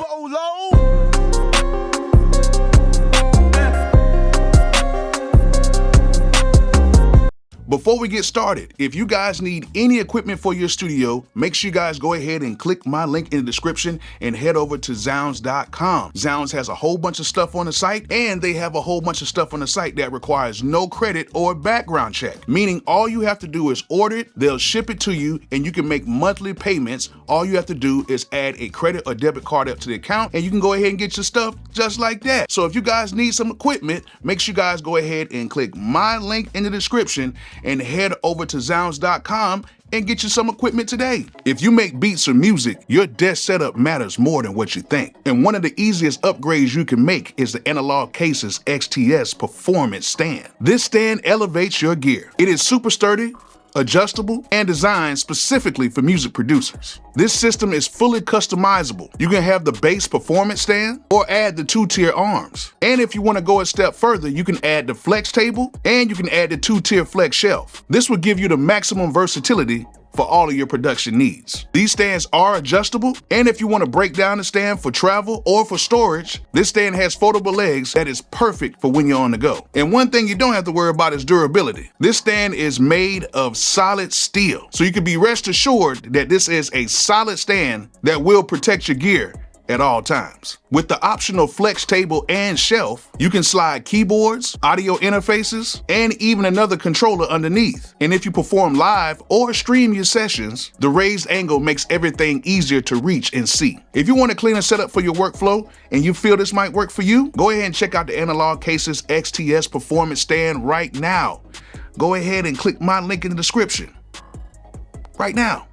Bolo. Before we get started, if you guys need any equipment for your studio, make sure you guys go ahead and click my link in the description and head over to Zounds.com. Zounds has a whole bunch of stuff on the site, and they have a whole bunch of stuff on the site that requires no credit or background check, meaning all you have to do is order it, they'll ship it to you, and you can make monthly payments. All you have to do is add a credit or debit card up to the account, and you can go ahead and get your stuff just like that. So if you guys need some equipment, make sure you guys go ahead and click my link in the description and head over to Zounds.com and get you some equipment today. If you make beats or music, your desk setup matters more than what you think. And one of the easiest upgrades you can make is the Analog Cases XTS Performance Stand. This stand elevates your gear. It is super sturdy, adjustable, and designed specifically for music producers. This system is fully customizable. You can have the base performance stand or add the 2-tier arms. And if you want to go a step further, you can add the flex table and you can add the 2-tier flex shelf. This will give you the maximum versatility for all of your production needs. These stands are adjustable, and if you want to break down the stand for travel or for storage, this stand has foldable legs that is perfect for when you're on the go. And one thing you don't have to worry about is durability. This stand is made of solid steel, so you can be rest assured that this is a solid stand that will protect your gear at all times. With the optional flex table and shelf, you can slide keyboards, audio interfaces, and even another controller underneath. And if you perform live or stream your sessions, the raised angle makes everything easier to reach and see. If you want a cleaner setup for your workflow and you feel this might work for you, go ahead and check out the Analog Cases XTS Performance Stand right now. Go ahead and click my link in the description right now.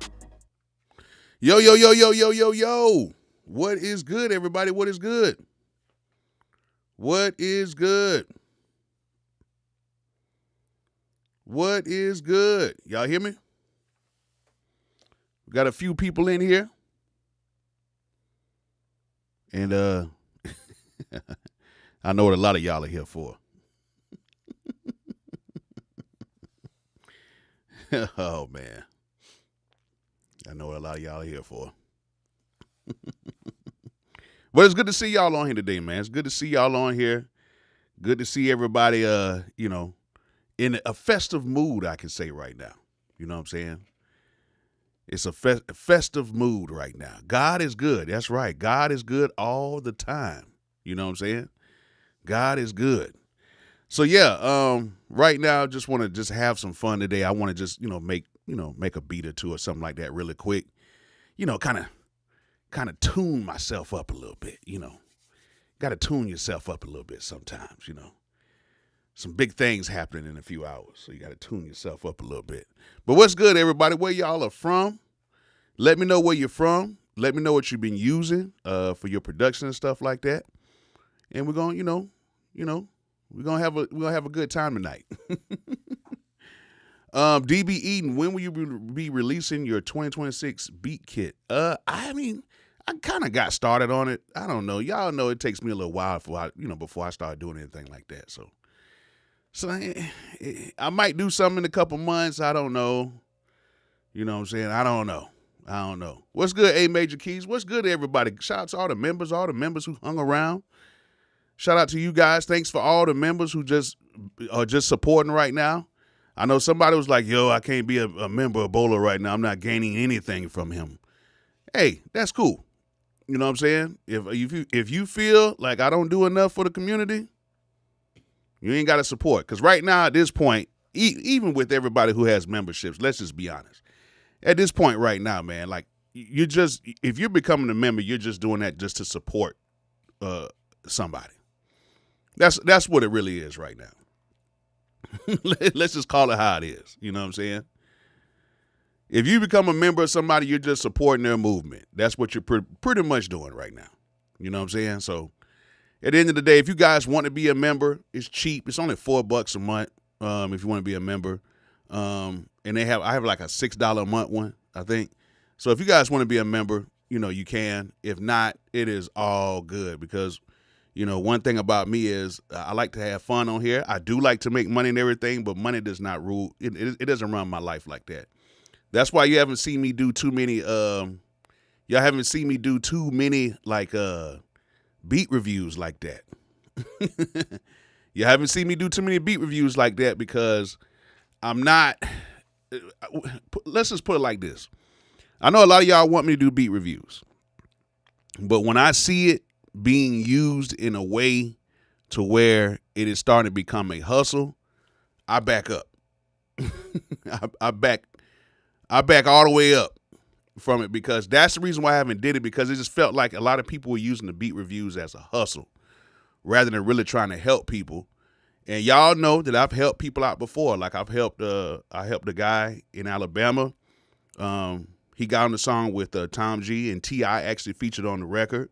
Yo, yo, yo, yo, yo, yo, yo. What is good, everybody? What is good? What is good? What is good? Y'all hear me? We got a few people in here. And I know what a lot of y'all are here for. Oh, man. I know what a lot of y'all are here for. But it's good to see y'all on here today, man. It's good to see y'all on here. Good to see everybody, in a festive mood, I can say right now. You know what I'm saying? It's a festive mood right now. God is good. That's right. God is good all the time. You know what I'm saying? God is good. So, yeah, right now, I just want to just have some fun today. I want to just, make a beat or two or something like that really quick. Kind of tune myself up a little bit, Got to tune yourself up a little bit sometimes, Some big things happening in a few hours, so you got to tune yourself up a little bit. But what's good, everybody? Where y'all are from? Let me know where you're from. Let me know what you've been using for your production and stuff like that. And we're going, we're gonna have a good time tonight. DB Eden, when will you be releasing your 2026 beat kit? I kind of got started on it. I don't know. Y'all know it takes me a little while before I start doing anything like that. So I might do something in a couple months. I don't know. You know what I'm saying? I don't know. What's good, A Major Keys? What's good, everybody? Shout out to all the members who hung around. Shout out to you guys. Thanks for all the members who are just supporting right now. I know somebody was like, yo, I can't be a member of Bolo right now. I'm not gaining anything from him. Hey, that's cool. You know what I'm saying? If you feel like I don't do enough for the community, you ain't got to support. Because right now at this point, even with everybody who has memberships, let's just be honest. At this point right now, man, like if you're becoming a member, you're just doing that just to support somebody. That's what it really is right now. Let's just call it how it is. You know what I'm saying? If you become a member of somebody, you're just supporting their movement. That's what you're pretty much doing right now. You know what I'm saying? So at the end of the day, if you guys want to be a member, it's cheap. It's only $4 a month if you want to be a member. And I have like a $6 a month one, I think. So if you guys want to be a member, you can. If not, it is all good because, one thing about me is I like to have fun on here. I do like to make money and everything, but money does not rule. It doesn't run my life like that. That's why you haven't seen me do too many y'all haven't seen me do too many like beat reviews like that. You haven't seen me do too many beat reviews like that because I'm not. Let's just put it like this. I know a lot of y'all want me to do beat reviews, but when I see it being used in a way to where it is starting to become a hustle, I back up. I back all the way up from it, because that's the reason why I haven't did it, because it just felt like a lot of people were using the beat reviews as a hustle rather than really trying to help people. And y'all know that I've helped people out before. Like I helped a guy in Alabama. He got on the song with Tom G, and T.I. actually featured on the record.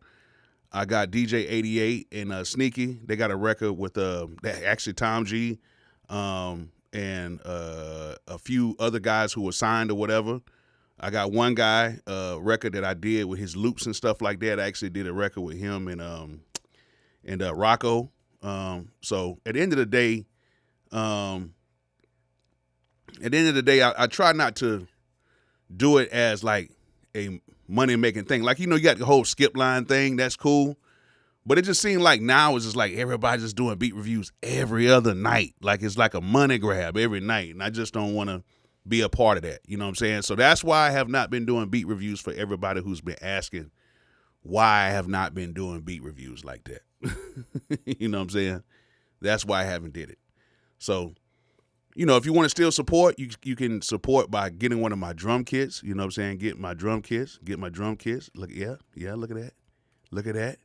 I got DJ 88 and Sneaky. They got a record with actually Tom G, and a few other guys who were signed or whatever. I got one guy record that I did with his loops and stuff like that. I actually did a record with him and Rocco. So at the end of the day, I try not to do it as like a money making thing. Like, you know, you got the whole skip line thing. That's cool. But it just seemed like now it's just like everybody's just doing beat reviews every other night. Like it's like a money grab every night. And I just don't want to be a part of that. You know what I'm saying? So that's why I have not been doing beat reviews, for everybody who's been asking why I have not been doing beat reviews like that. You know what I'm saying? That's why I haven't did it. So, you know, if you want to still support, you can support by getting one of my drum kits. You know what I'm saying? Get my drum kits. Look, look at that. Look at that.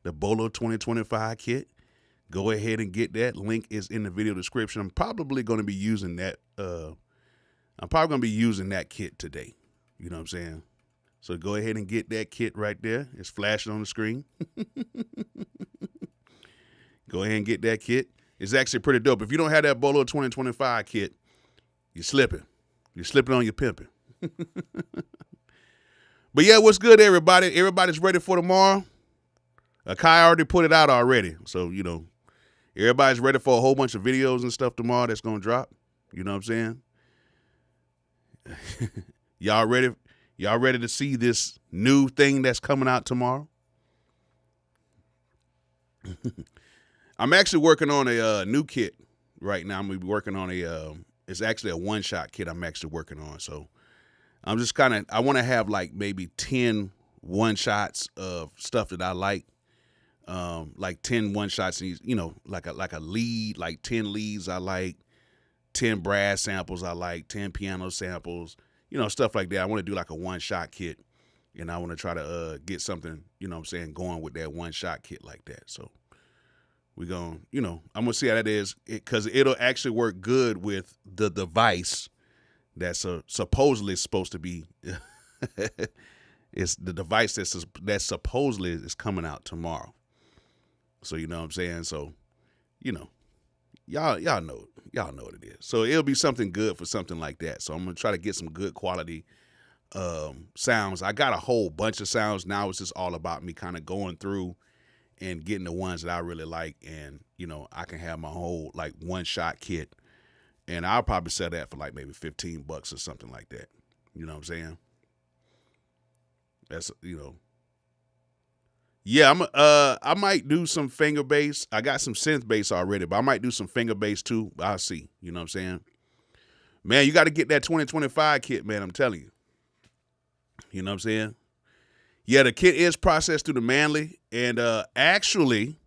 The Bolo 2025 kit. Go ahead and get that. Link is in the video description. I'm probably going to be using that. Kit today. You know what I'm saying? So go ahead and get that kit right there. It's flashing on the screen. Go ahead and get that kit. It's actually pretty dope. If you don't have that Bolo 2025 kit, you're slipping. You're slipping on your pimping. But yeah, what's good, everybody? Everybody's ready for tomorrow. Akai already put it out already. So, you know, everybody's ready for a whole bunch of videos and stuff tomorrow that's going to drop. You know what I'm saying? Y'all ready? Y'all ready to see this new thing that's coming out tomorrow? I'm actually working on a new kit right now. I'm gonna be working on it's actually a one-shot kit I'm actually working on. So I'm just I want to have like maybe 10 one-shots of stuff that I like 10 one-shots, you know, like a lead, like 10 leads I like, 10 brass samples I like, 10 piano samples, you know, stuff like that. I want to do like a one-shot kit, and I want to try to get something, you know what I'm saying, going with that one-shot kit like that. So we're going to, you know, I'm going to see how that is, because it'll actually work good with the device that's supposedly supposed to be, it's the device that supposedly is coming out tomorrow. So, you know what I'm saying? So, you know, y'all know what it is. So it'll be something good for something like that. So I'm going to try to get some good quality sounds. I got a whole bunch of sounds. Now it's just all about me kind of going through and getting the ones that I really like. And, you know, I can have my whole like one-shot kit, and I'll probably sell that for like maybe $15 or something like that. You know what I'm saying? That's, you know. Yeah, I might do some finger bass. I got some synth bass already, but I might do some finger bass too. I'll see. You know what I'm saying? Man, you got to get that 2025 kit, man. I'm telling you. You know what I'm saying? Yeah, the kit is processed through the Manly, and actually,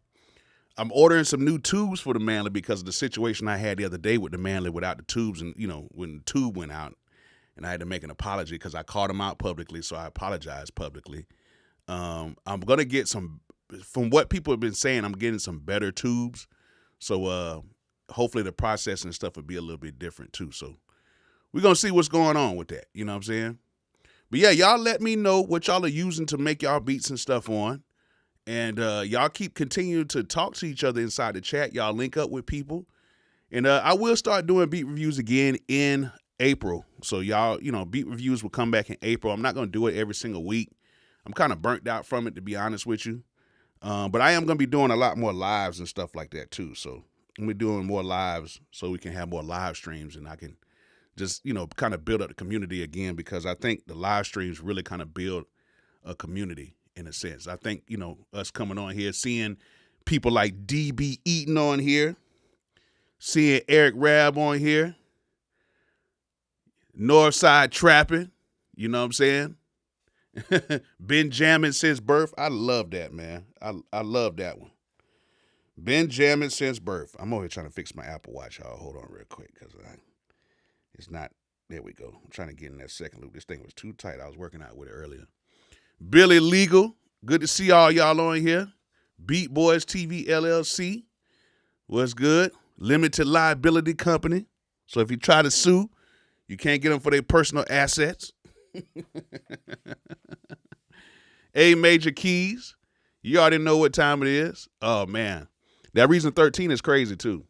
I'm ordering some new tubes for the Manly because of the situation I had the other day with the Manly without the tubes, and, you know, when the tube went out, and I had to make an apology because I called them out publicly, so I apologized publicly. I'm going to get some, from what people have been saying, I'm getting some better tubes. So hopefully the processing and stuff will be a little bit different too. So we're going to see what's going on with that. You know what I'm saying? But yeah, y'all let me know what y'all are using to make y'all beats and stuff on. And y'all keep continuing to talk to each other inside the chat. Y'all link up with people. And I will start doing beat reviews again in April. So y'all, you know, beat reviews will come back in April. I'm not going to do it every single week. I'm kind of burnt out from it, to be honest with you. But I am going to be doing a lot more lives and stuff like that too. So I'm going to be doing more lives so we can have more live streams, and I can just, you know, kind of build up the community again, because I think the live streams really kind of build a community in a sense. I think, you know, us coming on here, seeing people like DB Eaton on here, seeing Eric Rab on here, Northside Trapping, you know what I'm saying? Been jamming since birth. I love that, man. I love that one. Been jamming since birth. I'm over here trying to fix my Apple Watch, y'all. Hold on real quick, because it's not. There we go. I'm trying to get in that second loop. This thing was too tight. I was working out with it earlier. Billy Legal. Good to see all y'all on here. Beat Boys TV LLC. What's good? Limited liability company. So if you try to sue, you can't get them for their personal assets. A Major Keys. You already know what time it is. Oh, man. That Reason 13 is crazy, too.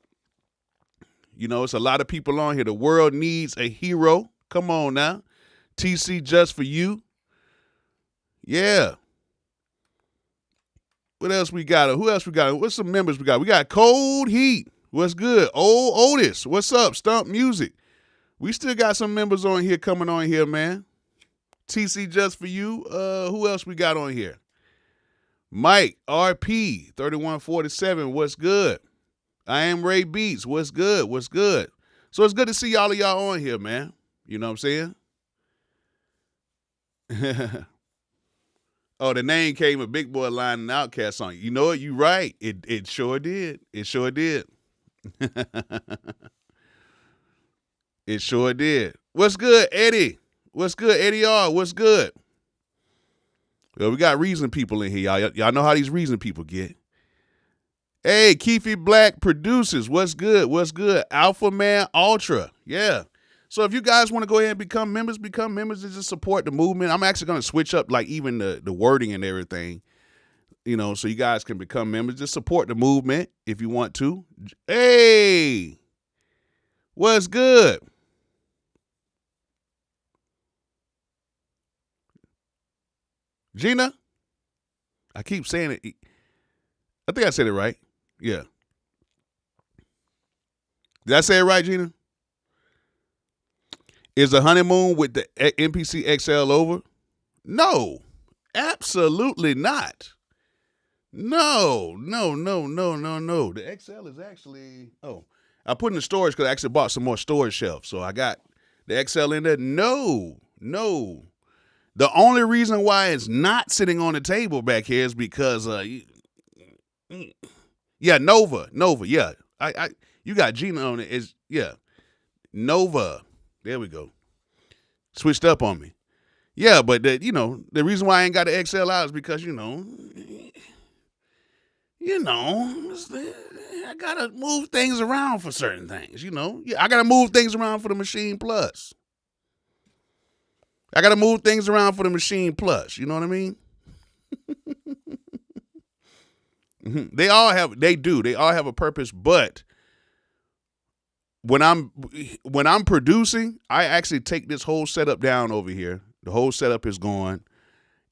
You know, it's a lot of people on here. The world needs a hero. Come on now. TC Just For You. Yeah. What else we got? Who else we got? What's some members we got? We got Cold Heat. What's good? Old Otis. What's up? Stump Music. We still got some members on here coming on here, man. TC Just For You. Who else we got on here? Mike RP 3147. What's good? I Am Ray Beats. What's good? What's good? So it's good to see all of y'all on here, man. You know what I'm saying? Oh, the name came a Big Boy Line and Outcast song. You know what? You right. It sure did. It sure did. It sure did. What's good, Eddie? What's good, Eddie R? What's good? Well, we got reason people in here, y'all. Y'all know how these reason people get. Hey, Keefy Black Producers. What's good? What's good? Alpha Man Ultra. Yeah. So if you guys want to go ahead and become members and just support the movement. I'm actually going to switch up like even the wording and everything, you know, so you guys can become members. Just support the movement if you want to. Hey, what's good? Gina? I keep saying it. I think I said it right. Yeah. Did I say it right, Gina? Is the honeymoon with the MPC XL over? No, absolutely not. No. The XL is actually, I put in the storage because I actually bought some more storage shelves. So I got the XL in there. No. The only reason why it's not sitting on the table back here is because, Nova. Yeah, you got Gina on it. Nova. There we go. Switched up on me. Yeah, but the reason why I ain't got the XL out is because I gotta move things around for certain things. Yeah, I gotta move things around for the Machine Plus. I gotta move things around for the Machine Plus. You know what I mean? They all have a purpose, but when I'm producing, I actually take this whole setup down over here. The whole setup is gone,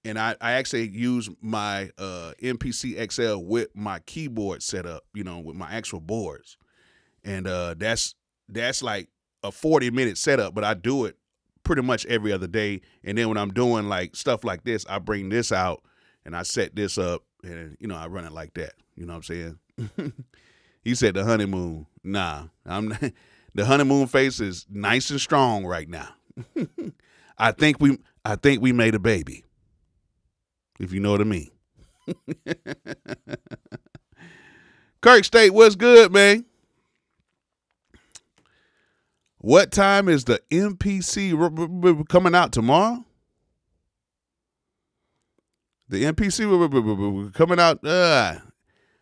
and I actually use my MPC XL with my keyboard setup, with my actual boards, and that's like a 40-minute setup, but I do it pretty much every other day. And then when I'm doing like stuff like this, I bring this out and I set this up, and I run it like that. You know what I'm saying? He said the honeymoon. Nah, I'm not. The honeymoon face is nice and strong right now. I think we made a baby. If you know what I mean. Kirk State, what's good, man? What time is the MPC coming out tomorrow? The MPC coming out.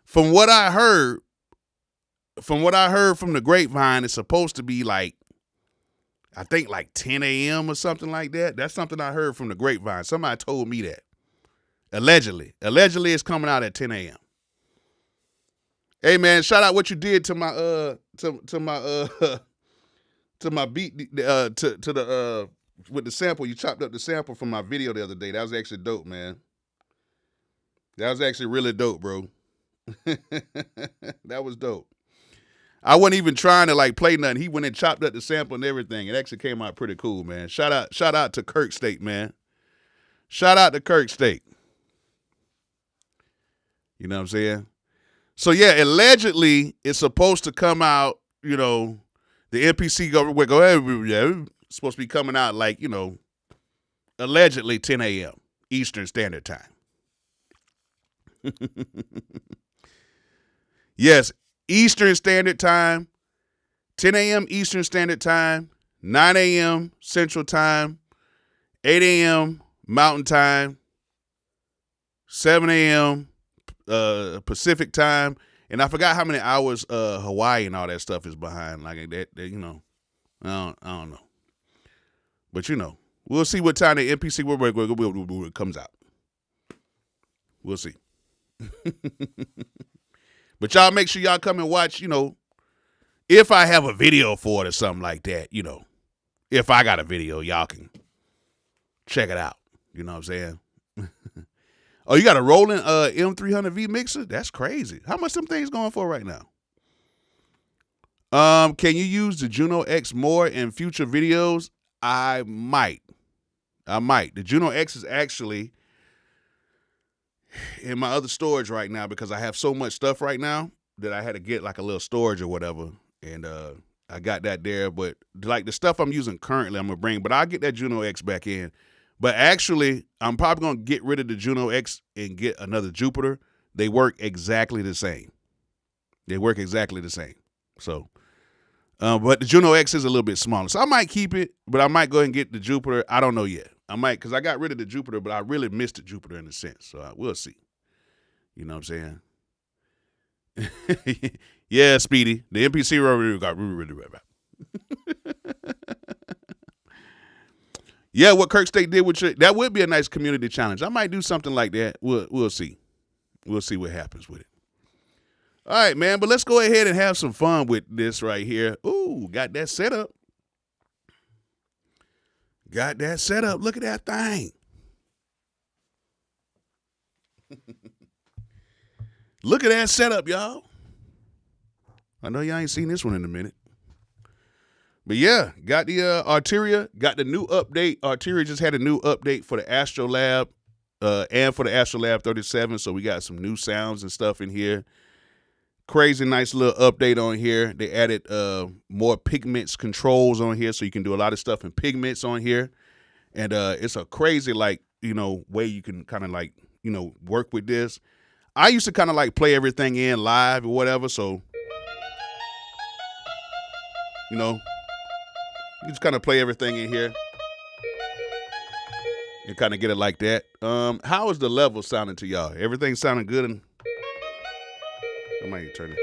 From what I heard from the grapevine, it's supposed to be like, I think like 10 a.m. or something like that. That's something I heard from the grapevine. Somebody told me that. Allegedly it's coming out at 10 a.m. Hey man, shout out what you did to my to my beat to the with the sample. You chopped up the sample from my video the other day. That was actually dope, man. That was actually really dope, bro. That was dope. I wasn't even trying to like play nothing. He went and chopped up the sample and everything. It actually came out pretty cool, man. Shout out to Kirk State, man. Shout out to Kirk State. You know what I'm saying? So yeah, allegedly it's supposed to come out, you know, the MPC go ahead, yeah, it's supposed to be coming out like, you know, allegedly 10 a.m. Eastern Standard Time. Yes, Eastern Standard Time, 10 a.m. Eastern Standard Time, 9 a.m. Central Time, 8 a.m. Mountain Time, 7 a.m. Pacific Time, and I forgot how many hours Hawaii and all that stuff is behind. Like that you know, I don't know. But, you know, we'll see what time the MPC comes out. We'll see. But y'all make sure y'all come and watch, you know, if I have a video for it or something like that, you know. If I got a video, y'all can check it out. You know what I'm saying? Oh, you got a rolling M300V mixer? That's crazy. How much them things going for right now? Can you use the Juno X more in future videos? I might. The Juno X is actually in my other storage right now because I have so much stuff right now that I had to get like a little storage or whatever. And I got that there. But like the stuff I'm using currently, I'm going to bring. But I'll get that Juno X back in. But actually, I'm probably going to get rid of the Juno X and get another Jupiter. They work exactly the same. So, but the Juno X is a little bit smaller. So I might keep it, but I might go ahead and get the Jupiter. I don't know yet. I might, because I got rid of the Jupiter, but I really missed the Jupiter in a sense. So we'll see. You know what I'm saying? Yeah, Speedy. The MPC got really bad. Yeah, what Kirk State did with you, that would be a nice community challenge. I might do something like that. We'll see. We'll see what happens with it. All right, man, but let's go ahead and have some fun with this right here. Ooh, got that set up. Look at that thing. Look at that setup, y'all. I know y'all ain't seen this one in a minute. But yeah, got the Arteria, got the new update. Arteria just had a new update for the AstroLab and for the AstroLab 37. So we got some new sounds and stuff in here. Crazy nice little update on here. They added more pigments controls on here, so you can do a lot of stuff in pigments on here. And it's a crazy, like, you know, way you can kind of like, you know, work with this. I used to kind of like play everything in live or whatever. So, you know, you just kind of play everything in here and kind of get it like that. How is the level sounding to y'all? Everything sounding good? And I might turn it.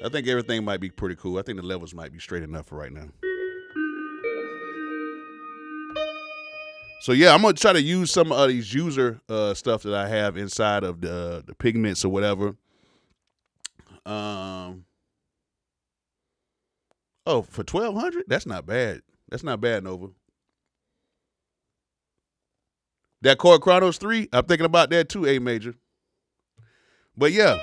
I think everything might be pretty cool. I think the levels might be straight enough for right now. So yeah, I'm gonna try to use some of these user stuff that I have inside of the pigments or whatever. Oh, for 1,200? That's not bad. That's not bad, Nova. That Chord Chronos 3, I'm thinking about that too, A major. But yeah.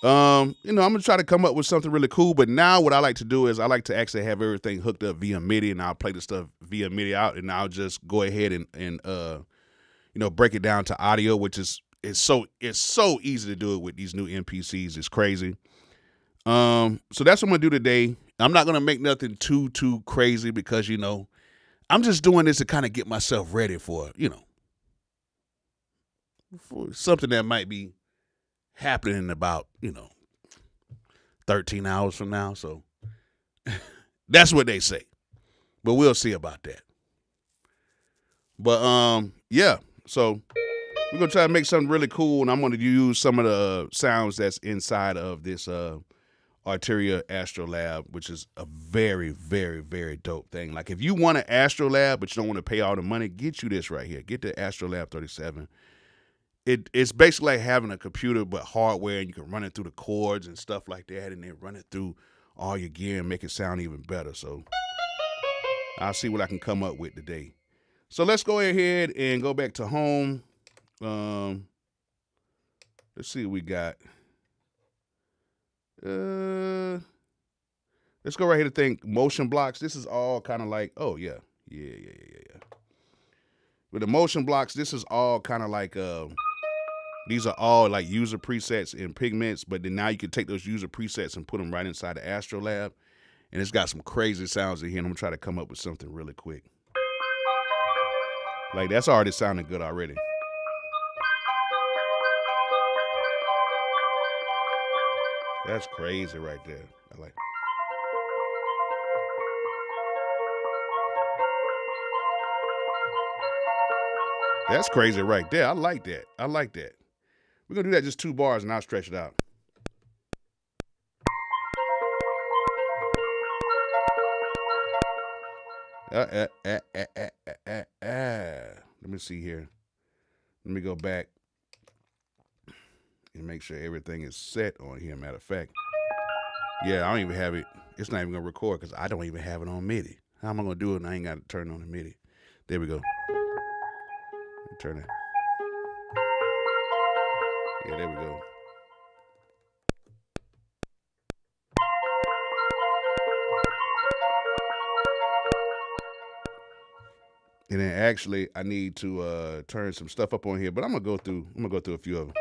You know, I'm gonna try to come up with something really cool. But now what I like to do is I like to actually have everything hooked up via MIDI, and I'll play the stuff via MIDI out, and I'll just go ahead and you know, break it down to audio, which is so easy to do it with these new MPCs. It's crazy. So that's what I'm gonna do today. I'm not gonna make nothing too crazy because, you know, I'm just doing this to kind of get myself ready for, you know, for something that might be happening in about, you know, 13 hours from now. So that's what they say. But we'll see about that. But yeah, so we're gonna try to make something really cool, and I'm gonna use some of the sounds that's inside of this Arteria AstroLab, which is a very, very, very dope thing. Like, if you want an AstroLab but you don't want to pay all the money, get you this right here. Get the AstroLab 37. It's basically like having a computer but hardware, and you can run it through the chords and stuff like that, and then run it through all your gear and make it sound even better. So I'll see what I can come up with today. So let's go ahead and go back to home. Let's see what we got. Let's go right here to think motion blocks. This is all kind of like, oh yeah. With the motion blocks, this is all kind of like, these are all like user presets and pigments, but then now you can take those user presets and put them right inside the AstroLab. And it's got some crazy sounds in here, and I'm gonna try to come up with something really quick. Like, that's already sounding good already. That's crazy right there. I like it. That's crazy right there. I like that. I like that. We're gonna do that just 2 bars and I'll stretch it out. Let me see here. Let me go back and make sure everything is set on here. Matter of fact, yeah, I don't even have it. It's not even gonna record because I don't even have it on MIDI. How am I gonna do it and I ain't got to turn on the MIDI? There we go. Turn it. Yeah, there we go. And then actually, I need to turn some stuff up on here, but I'm gonna go through a few of them.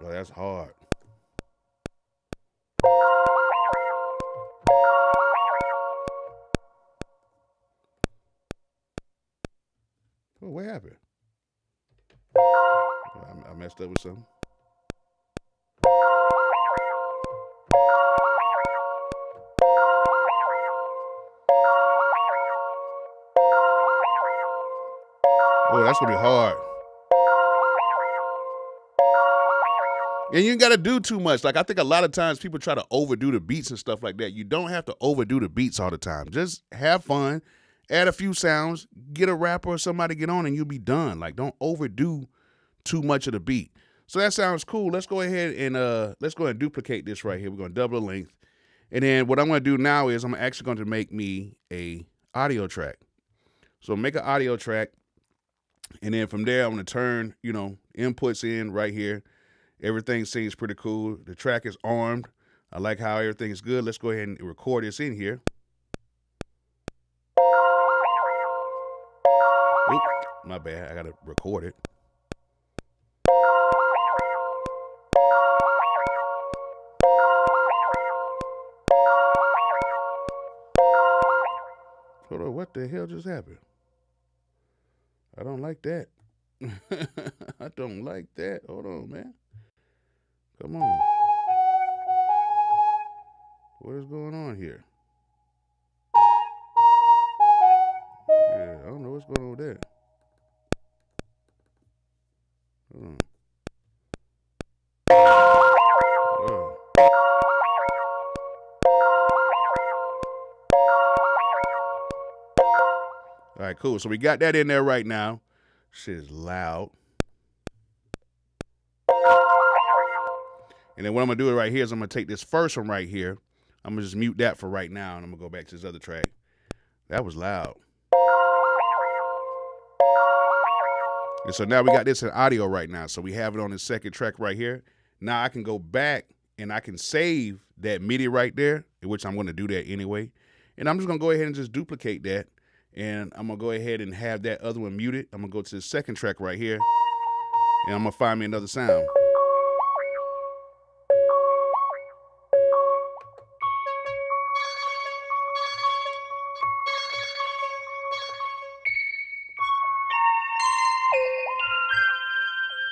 Oh, that's hard. Oh, what happened? I messed up with something. Oh, that's gonna be hard. And you ain't gotta do too much. Like, I think a lot of times people try to overdo the beats and stuff like that. You don't have to overdo the beats all the time. Just have fun, add a few sounds, get a rapper or somebody get on, and you'll be done. Like, don't overdo too much of the beat. So that sounds cool. Let's go ahead and duplicate this right here. We're gonna double the length. And then what I'm gonna do now is I'm actually going to make me a audio track. So make an audio track, and then from there I'm gonna turn, inputs in right here. Everything seems pretty cool. The track is armed. I like how everything is good. Let's go ahead and record this in here. Oop, my bad. I gotta record it. Hold on, what the hell just happened? I don't like that. I don't like that. Hold on, man. Come on. What is going on here? Yeah, I don't know what's going on with that. Hold on. All right, cool. So we got that in there right now. Shit is loud. And then what I'm going to do right here is I'm going to take this first one right here. I'm going to just mute that for right now, and I'm going to go back to this other track. That was loud. And so now we got this in audio right now. So we have it on the second track right here. Now I can go back and I can save that MIDI right there, which I'm going to do that anyway. And I'm just going to go ahead and just duplicate that. And I'm going to go ahead and have that other one muted. I'm going to go to the second track right here. And I'm going to find me another sound.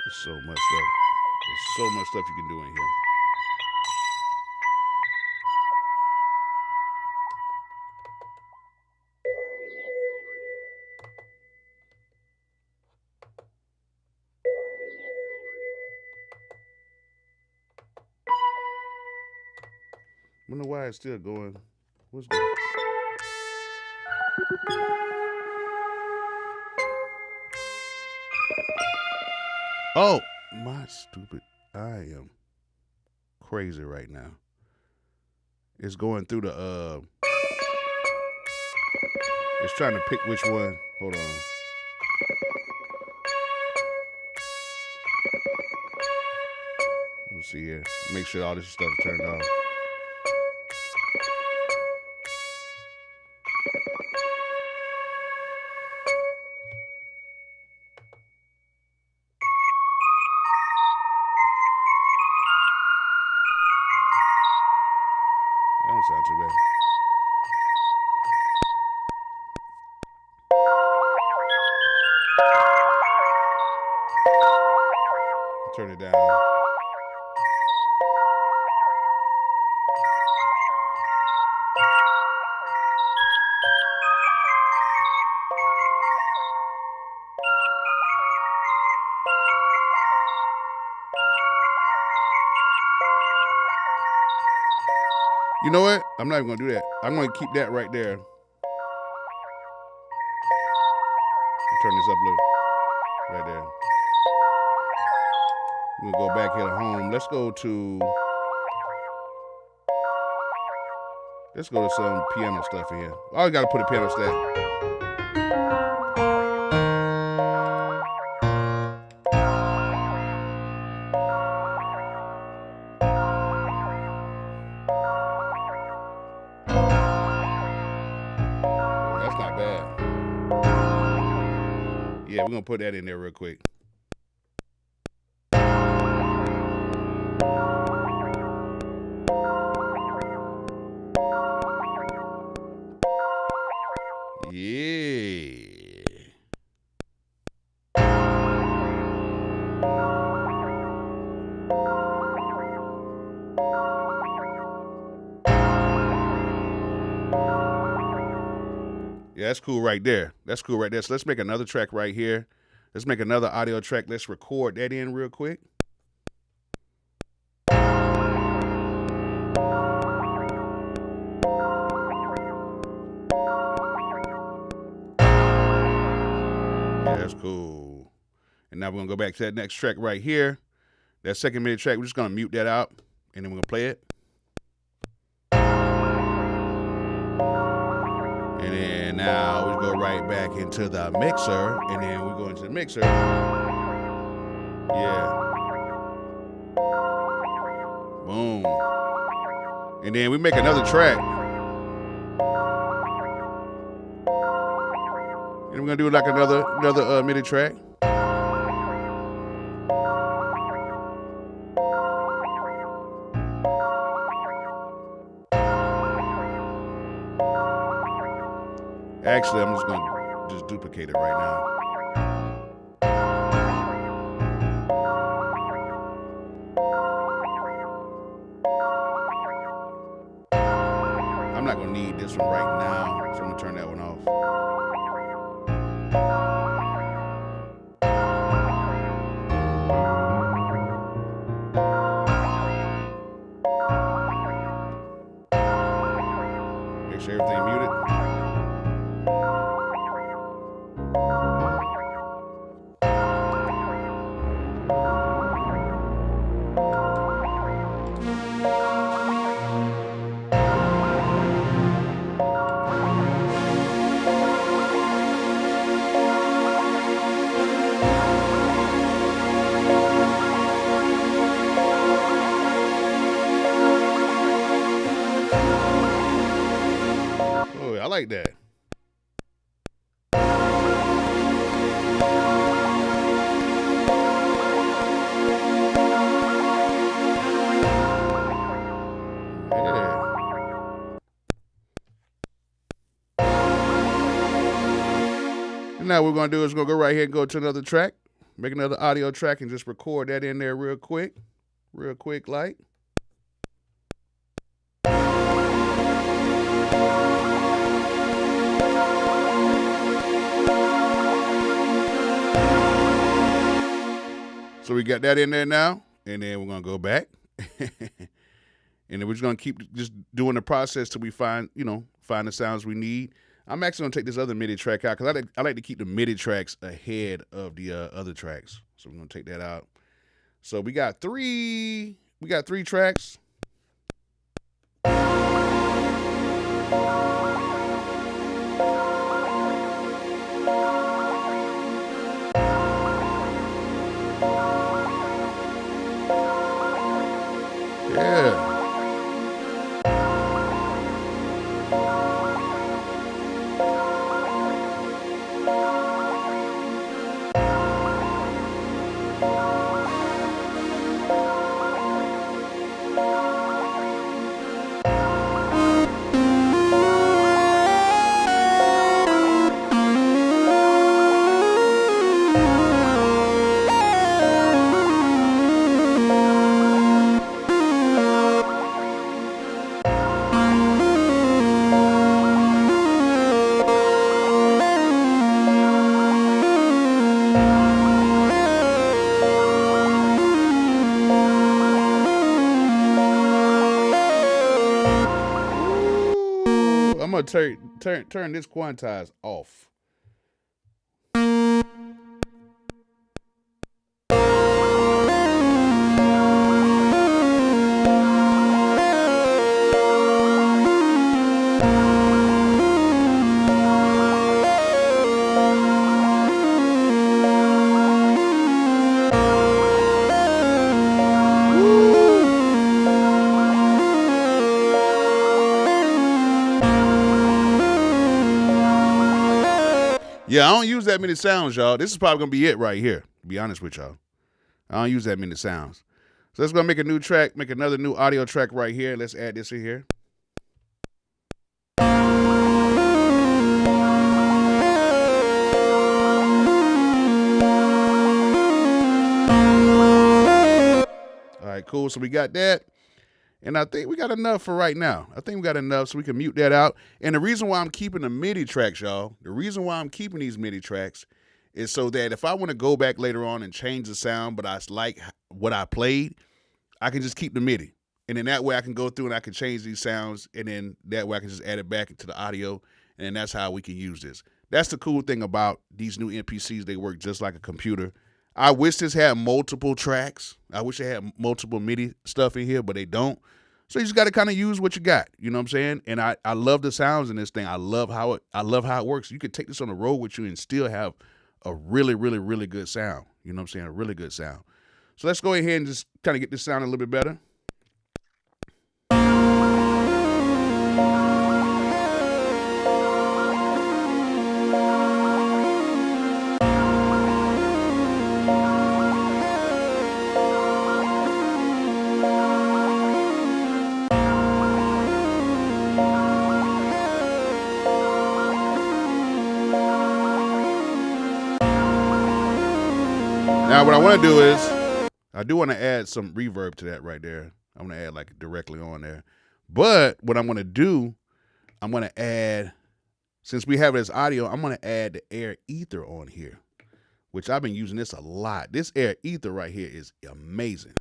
There's so much stuff. There's so much stuff you can do in here. I don't know why it's still going. What's going on? Oh, my stupid. I am crazy right now. It's going through the, it's trying to pick which one. Hold on. see here. Make sure all this stuff is turned off. That don't sound too bad. Turn it down. You know what? I'm not even gonna do that. I'm gonna keep that right there. Turn this up a little. Right there. We'll go back here to home. Let's go to some piano stuff in here. I always gotta put a piano stack. That's not bad. Yeah, we're gonna put that in there real quick. Yeah. Yeah, that's cool right there. That's cool right there. So let's make another track right here. Let's make another audio track. Let's record that in real quick. Yeah, that's cool. And now we're going to go back to that next track right here. That second MIDI track, we're just going to mute that out, and then we're going to play it. And then now we go right back into the mixer, and then we go into the mixer. Yeah. Boom. And then we make another track. And we're going to do like another MIDI track. Actually, I'm just going to duplicate it right now. I'm not going to need this one right now, so I'm going to turn that one off. Make sure everything muted. I like that. Yeah. And now what we're going to do is we're going to go right here and go to another track, make another audio track, and just record that in there real quick like. So we got that in there now, and then we're going to go back. And then we're just going to keep just doing the process till we find the sounds we need. I'm actually going to take this other MIDI track out because I like to keep the MIDI tracks ahead of the other tracks. So we're going to take that out. So we got three tracks. Yeah. I'm gonna turn this quantize off. Yeah, I don't use that many sounds, y'all. This is probably gonna be it right here, to be honest with y'all. I don't use that many sounds. So let's go make a new track, make another new audio track right here. Let's add this in here. All right, cool. So we got that. And I think we got enough for right now. I think we got enough so we can mute that out. And the reason why I'm keeping the MIDI tracks, y'all, the reason why I'm keeping these MIDI tracks is so that if I want to go back later on and change the sound, but I like what I played, I can just keep the MIDI. And then that way I can go through and I can change these sounds. And then that way I can just add it back into the audio. And then that's how we can use this. That's the cool thing about these new MPCs. They work just like a computer. I wish this had multiple tracks. I wish it had multiple MIDI stuff in here, but they don't. So you just got to kind of use what you got. You know what I'm saying? And I love the sounds in this thing. I love how it works. You could take this on the road with you and still have a really, really, really good sound. You know what I'm saying? A really good sound. So let's go ahead and just kind of get this sound a little bit better. Now, what I want to do is, I do want to add some reverb to that right there. I'm going to add like directly on there. But what I'm going to do, I'm going to add, since we have it as audio, I'm going to add the air ether on here, which I've been using this a lot. This air ether right here is amazing.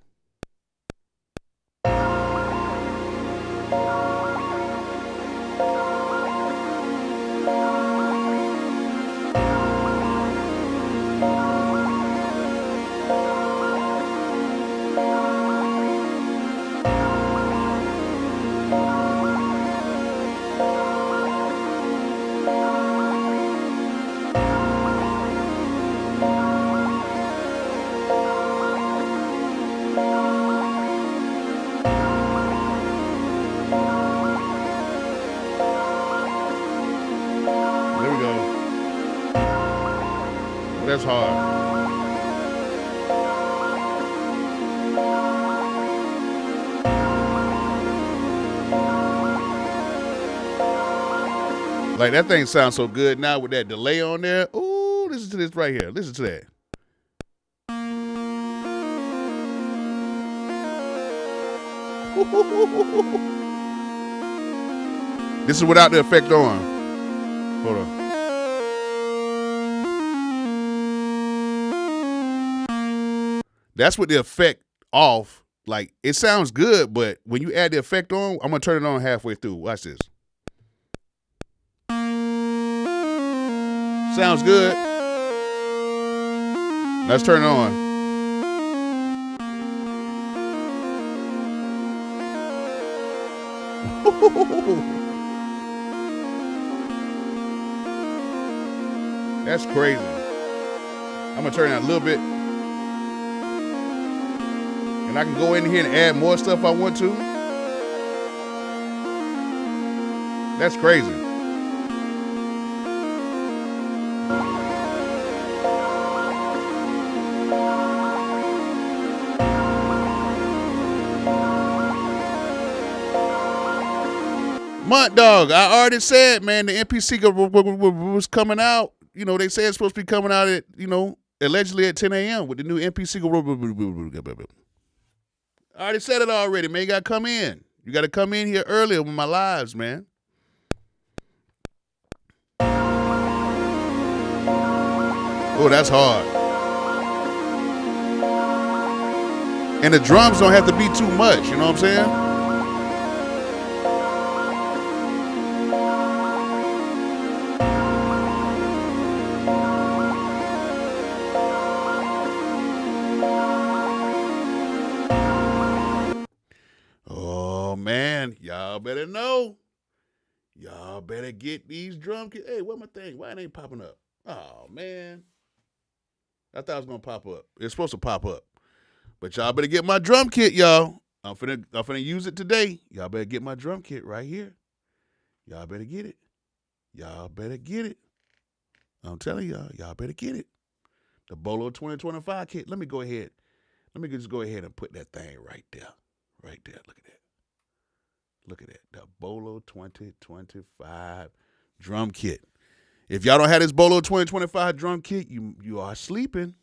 That's hard. Like that thing sounds so good now with that delay on there. Ooh, listen to this right here. Listen to that. This is without the effect on. Hold on. That's with the effect off. Like, it sounds good, but when you add the effect on, I'm going to turn it on halfway through. Watch this. Sounds good. Let's turn it on. That's crazy. I'm going to turn it a little bit. And I can go in here and add more stuff I want to. That's crazy. Mutt Dog, I already said, man, the MPC was coming out. You know, they say it's supposed to be coming out at, you know, allegedly at 10 a.m. with the new MPC. I already said it already, man. You got to come in. You got to come in here earlier with my lives, man. Oh, that's hard. And the drums don't have to be too much, you know what I'm saying? Man, y'all better know. Y'all better get these drum kits. Hey, what my thing? Why it ain't popping up? Oh, man. I thought it was going to pop up. It's supposed to pop up. But y'all better get my drum kit, y'all. I'm finna use it today. Y'all better get my drum kit right here. Y'all better get it. Y'all better get it. I'm telling y'all better get it. The Bolo 2025 kit. Let me just go ahead and put that thing right there. Right there. Look at that. Look at that. The Bolo 2025 drum kit. If y'all don't have this Bolo 2025 drum kit, you are sleeping.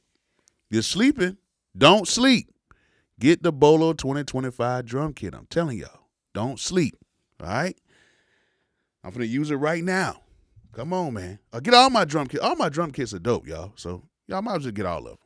You're sleeping. Don't sleep. Get the Bolo 2025 drum kit. I'm telling y'all. Don't sleep. All right? I'm going to use it right now. Come on, man. Get all my drum kits. All my drum kits are dope, y'all. So y'all might as well get all of them.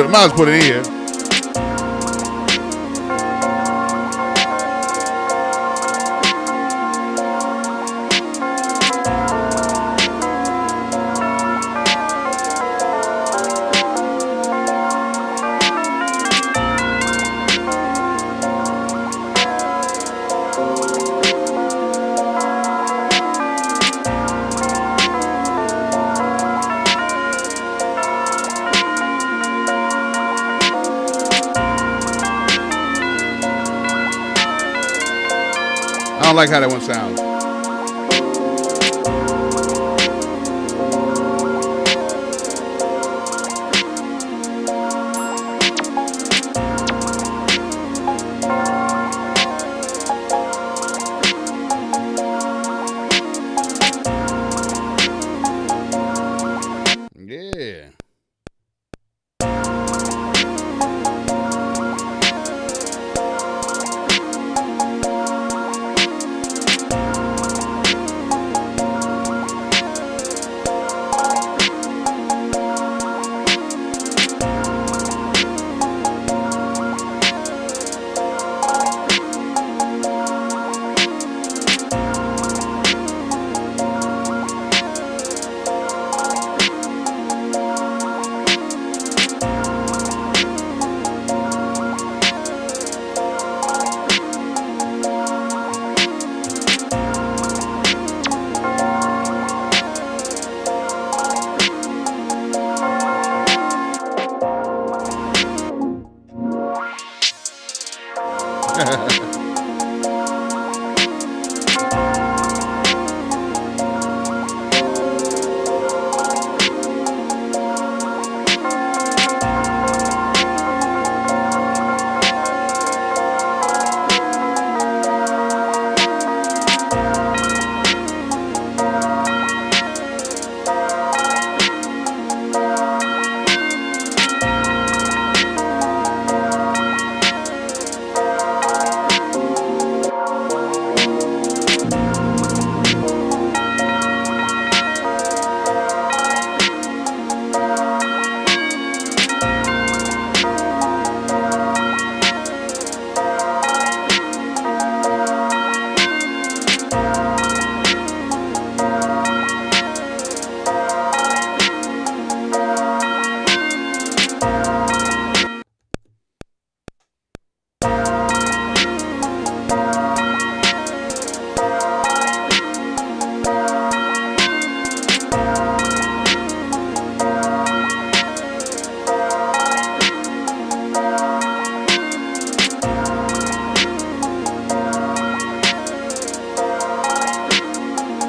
Might as well put it in here. don't like how that one sounds. Yeah.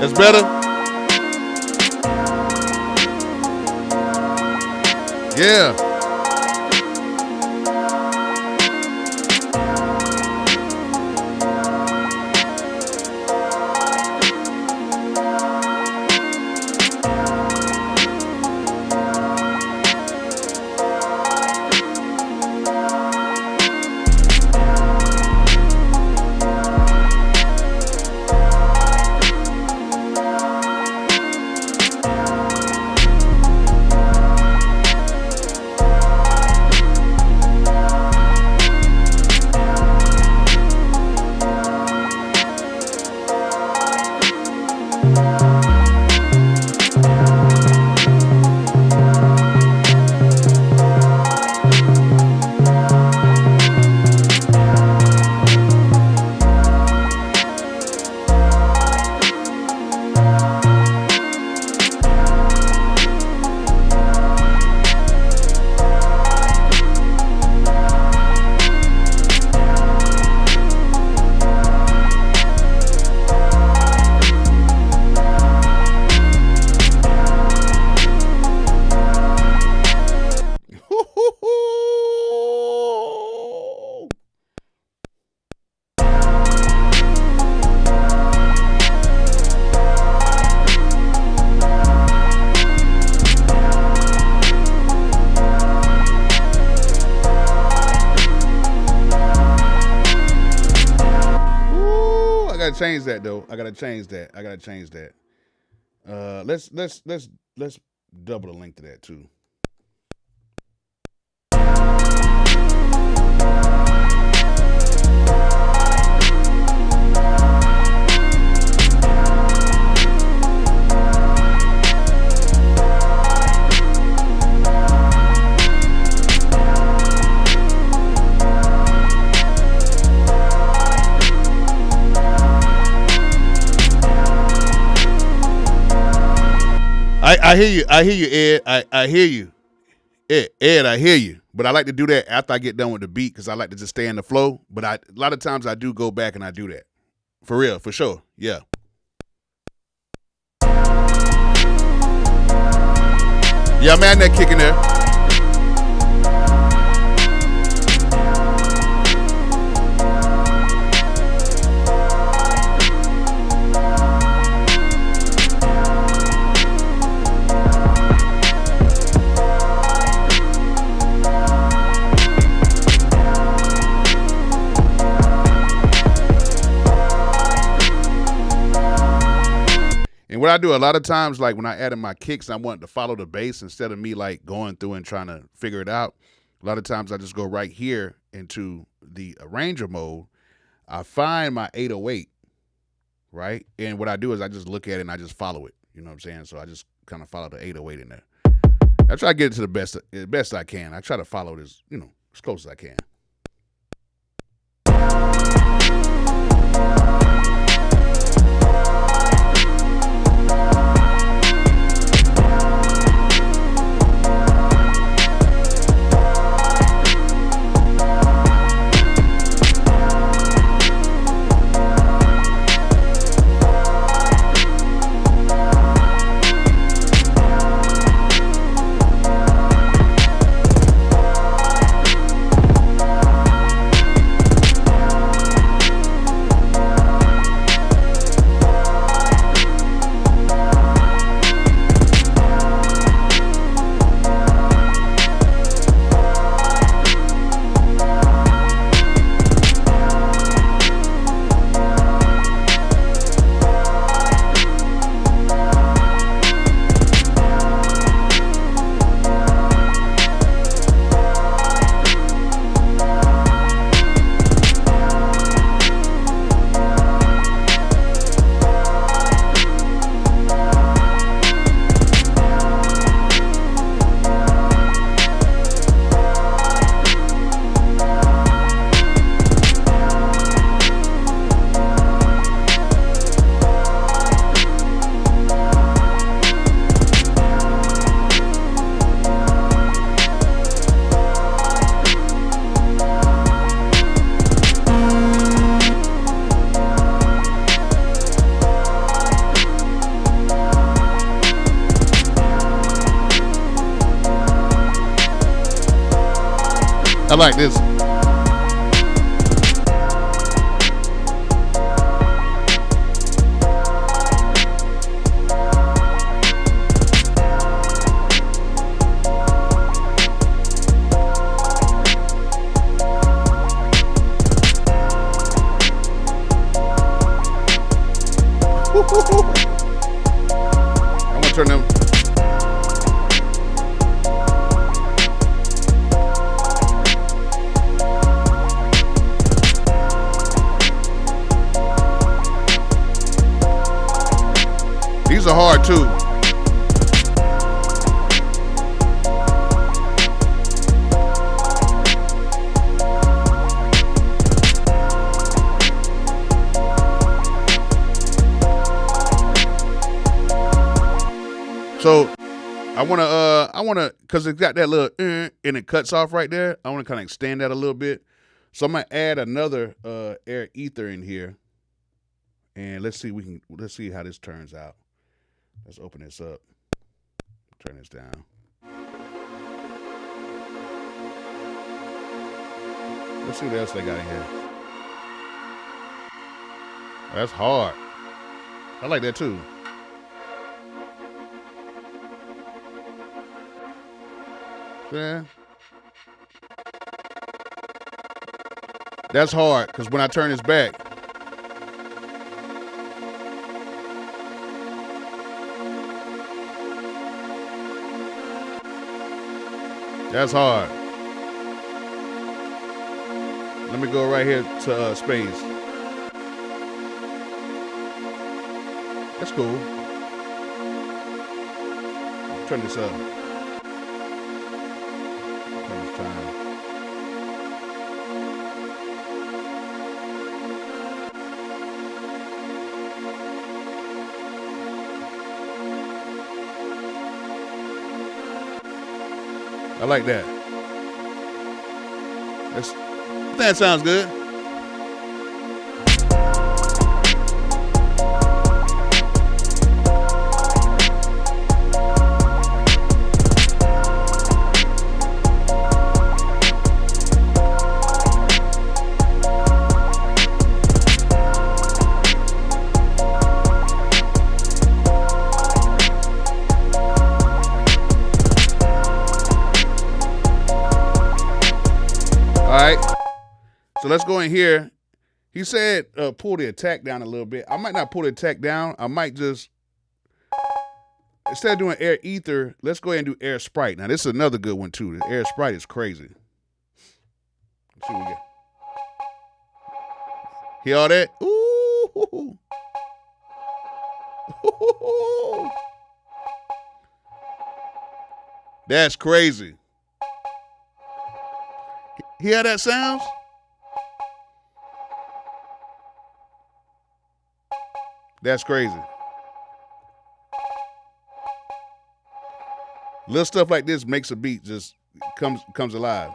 That's better? Yeah. Change that though. I gotta change that. Let's double the link to that too. I hear you, Ed. I hear you. Ed, I hear you. But I like to do that after I get done with the beat because I like to just stay in the flow. But a lot of times I do go back and I do that. For real, for sure. Yeah. Yeah, man, that kick in there. And what I do a lot of times, like when I added my kicks, I want to follow the bass instead of me like going through and trying to figure it out. A lot of times I just go right here into the arranger mode. I find my 808, right? And what I do is I just look at it and I just follow it. You know what I'm saying? So I just kind of follow the 808 in there. I try to get it to the best I can. I try to follow this, you know, as close as I can. I like this. I'm gonna turn them. These are hard too. So I wanna, cause it got that little and it cuts off right there. I wanna kind of extend that a little bit. So I'm gonna add another air ether in here, and let's see how this turns out. Let's open this up. Turn this down. Let's see what else they got in here. Oh, that's hard. I like that too. Yeah. That's hard because when I turn this back, that's hard. Let me go right here to space. That's cool. Turn this up. Turn this time. I like that. That sounds good. So let's go in here. He said pull the attack down a little bit. I might not pull the attack down. I might just, instead of doing air ether, let's go ahead and do air sprite. Now, this is another good one, too. The air sprite is crazy. Let's see what we get. Hear all that? Ooh. Ooh. That's crazy. Hear that sounds? That's crazy. Little stuff like this makes a beat just comes alive.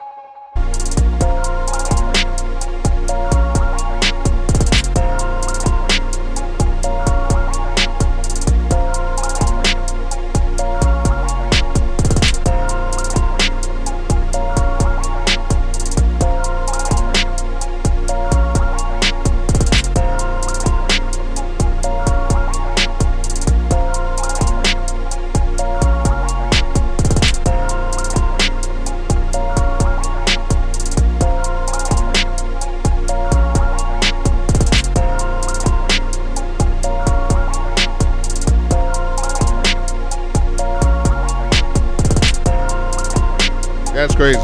That's crazy.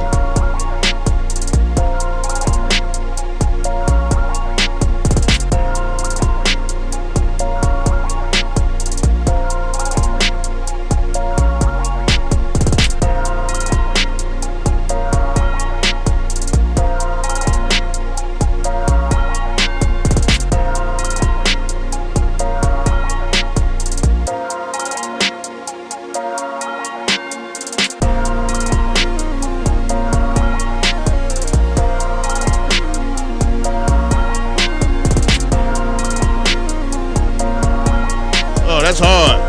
That's hard.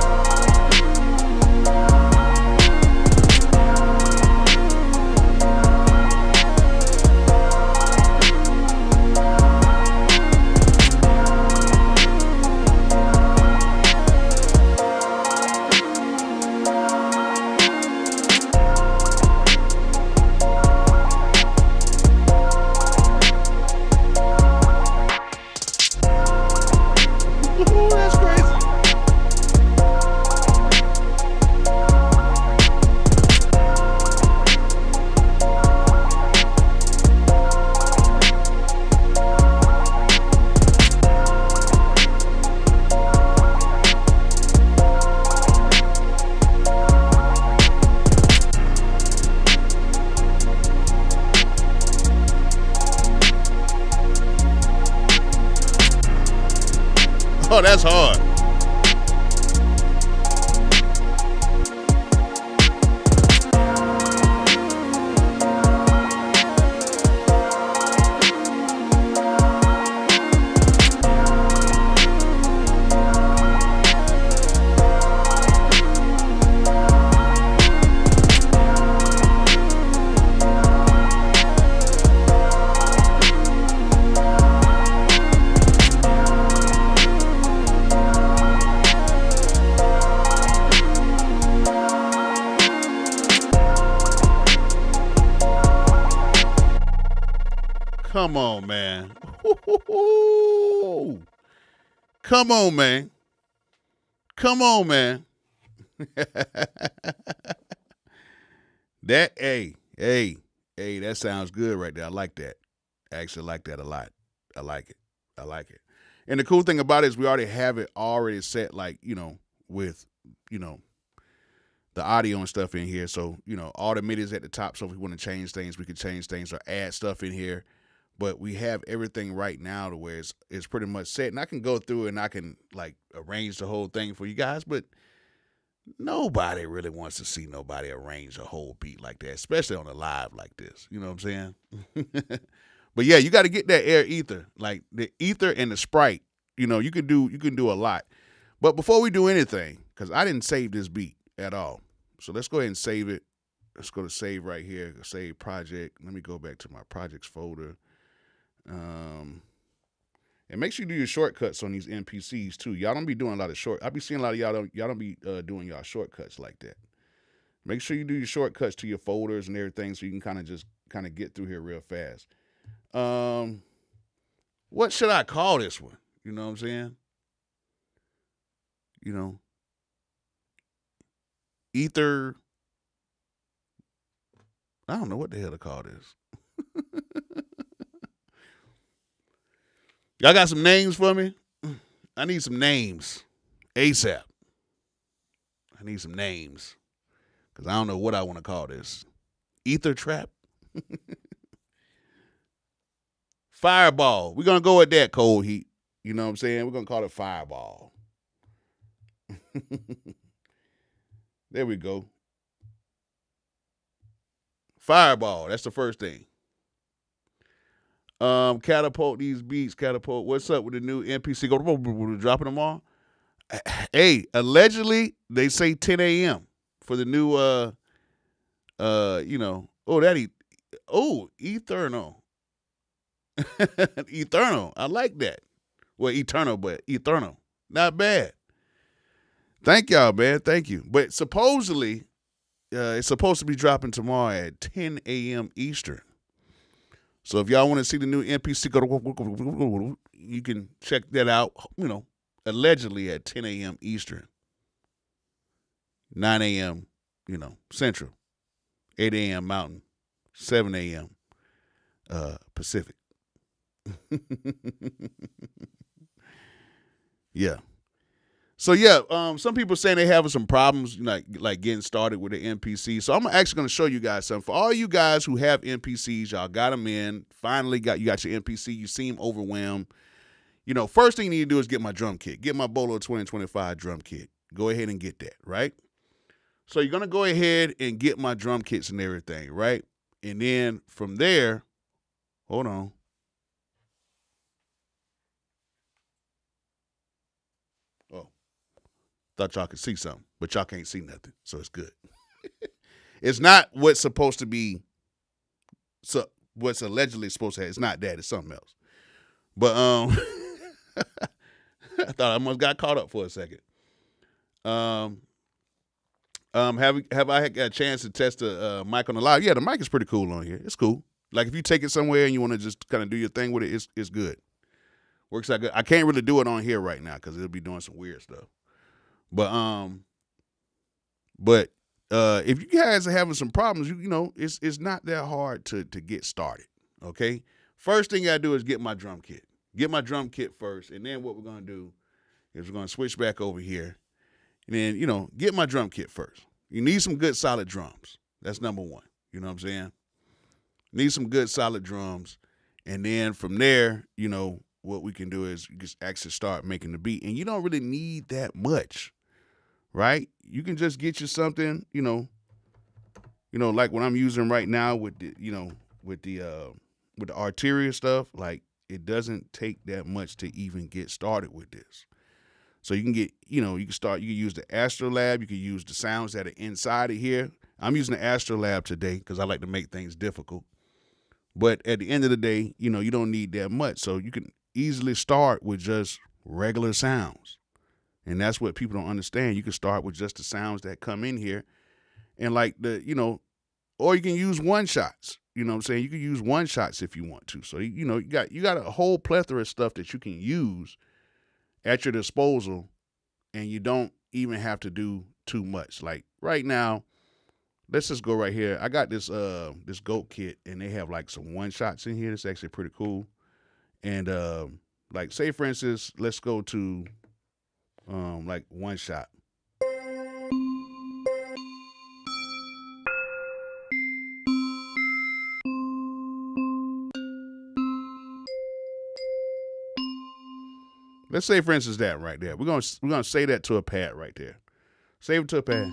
That's crazy. Oh, that's hard. Come on, man. Come on, man. Come on, man. That, hey, that sounds good right there. I like that. I actually like that a lot. I like it. I like it. And the cool thing about it is we already have it already set, like, with, the audio and stuff in here. So, all the midis at the top. So if we want to change things, we can change things or add stuff in here. But we have everything right now to where it's pretty much set. And I can go through and I can, like, arrange the whole thing for you guys. But nobody really wants to see nobody arrange a whole beat like that, especially on a live like this. You know what I'm saying? But yeah, you got to get that air ether, like the ether and the sprite. You can do a lot. But before we do anything, because I didn't save this beat at all, so let's go ahead and save it. Let's go to save right here. Save project. Let me go back to my projects folder. And make sure you do your shortcuts on these MPCs too. Y'all don't be doing a lot of I be seeing a lot of y'all don't be doing y'all shortcuts like that. Make sure you do your shortcuts to your folders and everything so you can kind of get through here real fast. What should I call this one? You know what I'm saying? You know, ether. I don't know what the hell to call this. Y'all got some names for me? I need some names. ASAP. I need some names. Because I don't know what I want to call this. Ether trap? Fireball. We're going to go with that, cold heat. You know what I'm saying? We're going to call it Fireball. There we go. Fireball. That's the first thing. Catapult these beats. Catapult. What's up with the new MPC? Go dropping them all. Hey, allegedly they say 10 a.m. for the new Eternal. Eternal. I like that. Well, eternal, but eternal. Not bad. Thank y'all, man. Thank you. But supposedly, it's supposed to be dropping tomorrow at 10 a.m. Eastern. So if y'all want to see the new MPC, you can check that out, allegedly at 10 a.m. Eastern, 9 a.m., Central, 8 a.m. Mountain, 7 a.m. Pacific. Yeah. So yeah, some people saying they having some problems, like getting started with the MPC. So I'm actually going to show you guys something. For all you guys who have MPCs, y'all got them in. Finally you got your MPC. You seem overwhelmed. First thing you need to do is get my drum kit. Get my Bolo 2025 drum kit. Go ahead and get that, right? So you're going to go ahead and get my drum kits and everything, right? And then from there, hold on. Oh, thought y'all could see something, but y'all can't see nothing, so it's good. It's not what's supposed to be, so what's allegedly supposed to have. It's not that. It's something else. But I thought I almost got caught up for a second. Have I had a chance to test the mic on the live? Yeah, the mic is pretty cool on here. It's cool. Like if you take it somewhere and you want to just kind of do your thing with it, it's good. Works out good. I can't really do it on here right now because it'll be doing some weird stuff. But if you guys are having some problems, it's not that hard to get started. Okay. First thing I do is get my drum kit. Get my drum kit first, and then what we're gonna do is we're gonna switch back over here, and then get my drum kit first. You need some good solid drums. That's number one. You know what I'm saying? Need some good solid drums, and then from there, what we can do is you just actually start making the beat, and you don't really need that much, right? You can just get you something, like what I'm using right now with the arterial stuff. Like it doesn't take that much to even get started with this. So you can get, you can use the AstroLab. You can use the sounds that are inside of here. I'm using the AstroLab today because I like to make things difficult. But at the end of the day, you don't need that much. So you can easily start with just regular sounds. And that's what people don't understand. You can start with just the sounds that come in here. And like or you can use one shots. You know what I'm saying? You can use one shots if you want to. So, you got a whole plethora of stuff that you can use at your disposal, and you don't even have to do too much. Like right now, let's just go right here. I got this this goat kit, and they have like some one shots in here. It's actually pretty cool. And like say for instance, let's go to like one shot. Let's say for instance that right there. We're gonna say that to a pad right there. Save it to a pad.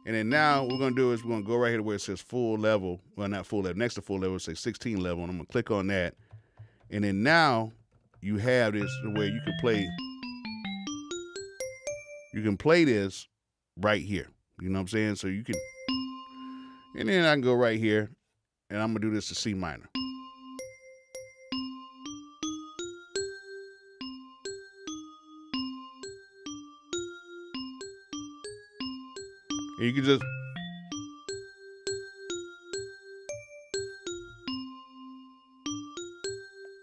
And then now what we're going to do is we're going to go right here to where it says full level. Well, not full level. Next to full level, it says 16 level. And I'm going to click on that. And then now you have this where you can play. You can play this right here. You know what I'm saying? So you can. And then I can go right here. And I'm going to do this to C minor. And you can just.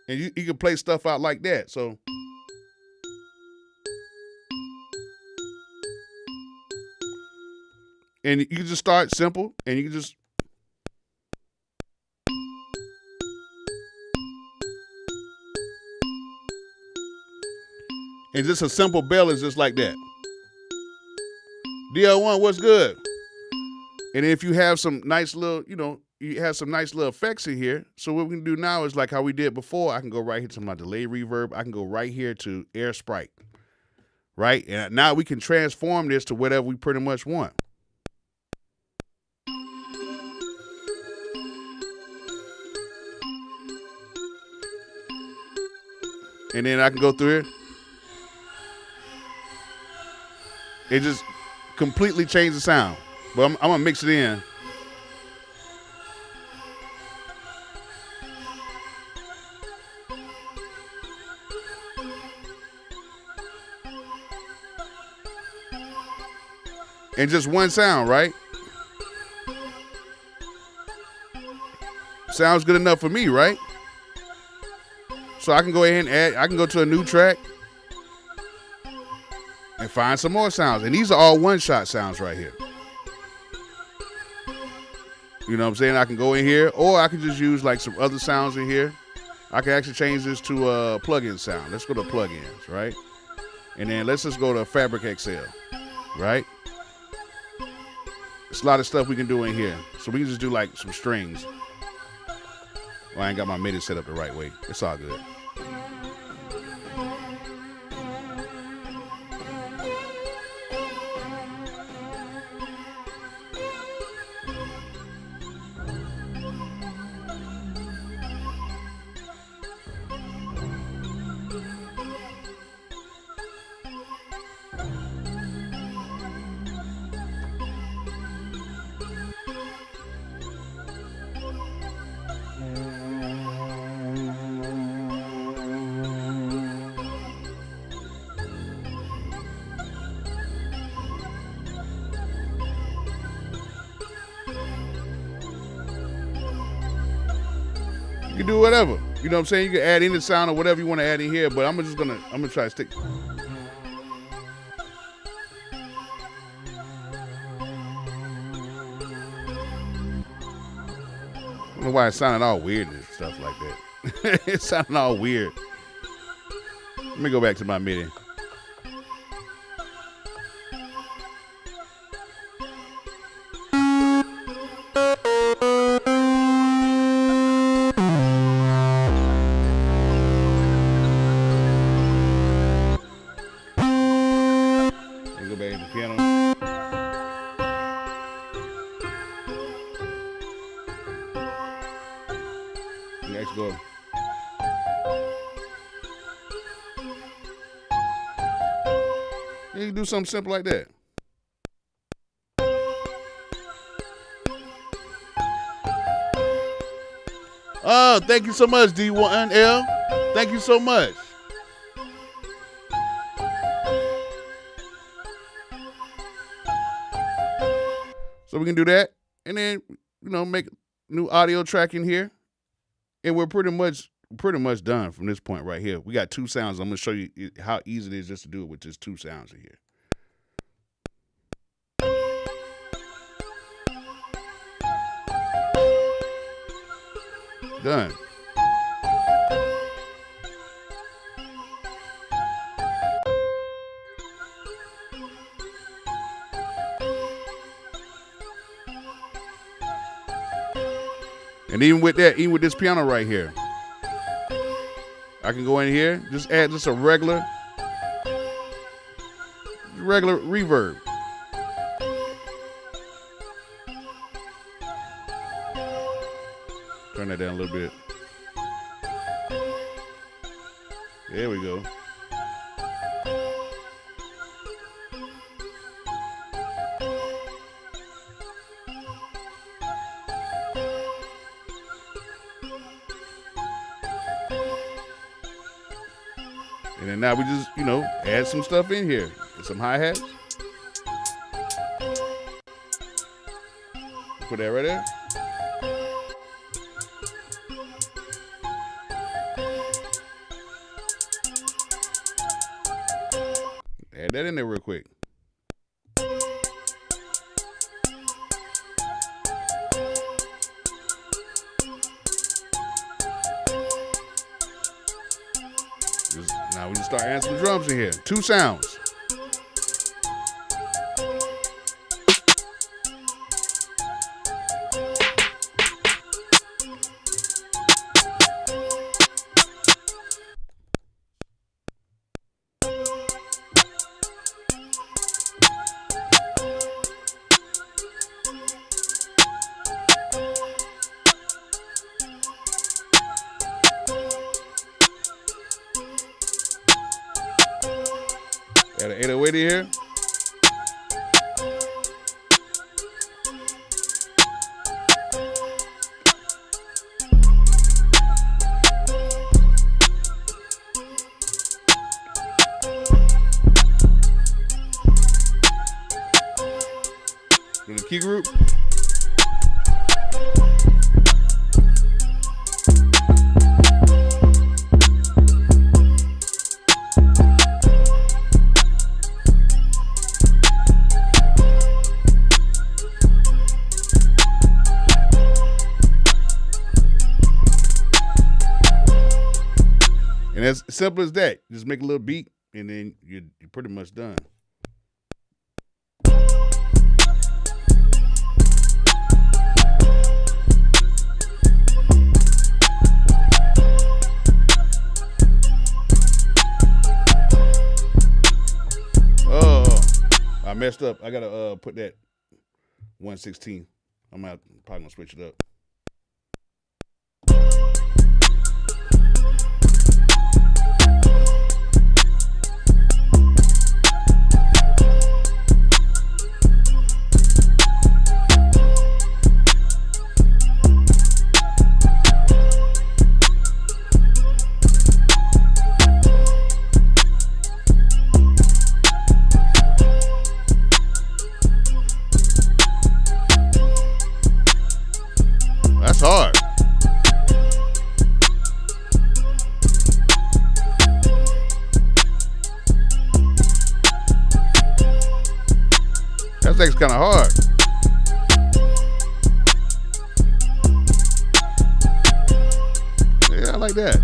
And you can play stuff out like that. So and you can just start simple and you can just and just a simple bell is just like that. DL1, what's good? And if you have some nice little, you have some nice little effects in here. So what we can do now is like how we did before. I can go right here to my delay reverb. I can go right here to air sprite, right? And now we can transform this to whatever we pretty much want. And then I can go through here. It just completely changed the sound. But I'm gonna mix it in. And just one sound, right? Sounds good enough for me, right? So I can go ahead and add, I can go to a new track and find some more sounds. And these are all one-shot sounds right here. You know what I'm saying? I can go in here, or I can just use like some other sounds in here. I can actually change this to a plugin sound. Let's go to plugins, right? And then let's just go to Fabric XL, right? There's a lot of stuff we can do in here. So we can just do like some strings. Well, I ain't got my MIDI set up the right way. It's all good. You can do whatever. You know what I'm saying? You can add any sound or whatever you want to add in here, but I'm gonna try to stick. I don't know why it sounded all weird and stuff like that. It sounded all weird. Let me go back to my MIDI. Let's go. You can do something simple like that. Oh, thank you so much, D1L. Thank you so much. So we can do that, and then make new audio track in here, and we're pretty much done from this point right here. We got two sounds. I'm gonna show you how easy it is just to do it with just two sounds in here. Done. And even with this piano right here, I can go in here, just add just a regular reverb. Turn that down a little bit. There we go. And then now we just, add some stuff in here. Get some hi-hats. Put that right there. Add that in there real quick. Now we can start adding some drums in here. 2 sounds. Got an 808 in here. In the key group. And as simple as that, just make a little beat, and then you're pretty much done. Oh, I messed up. I gotta put that 1/16. I'm probably gonna switch it up. That's hard. That thing's kind of hard. Yeah, I like that.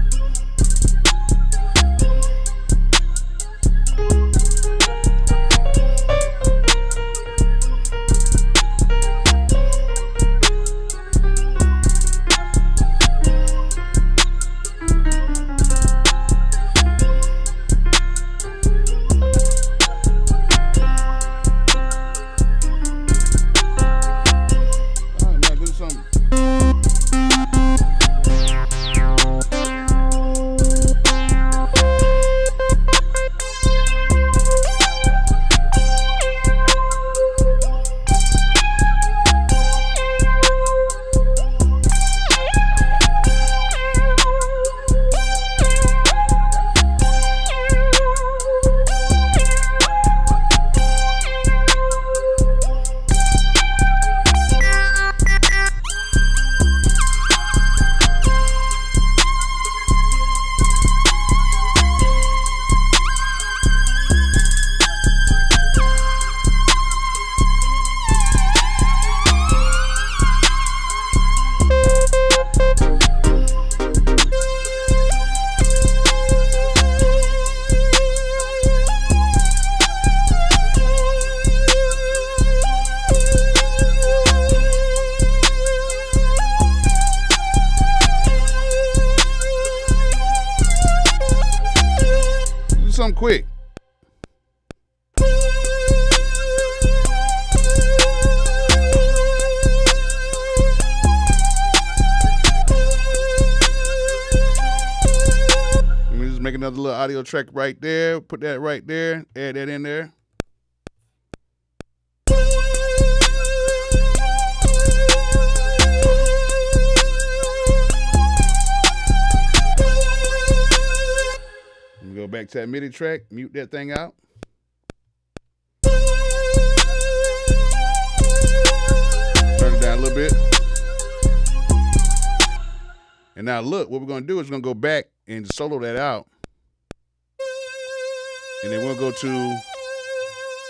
Something quick. Let me just make another little audio track right there. Put that right there. Add that in there. Go back to that MIDI track, mute that thing out. Turn it down a little bit. And now look, what we're gonna do is we're gonna go back and solo that out. And then we'll go to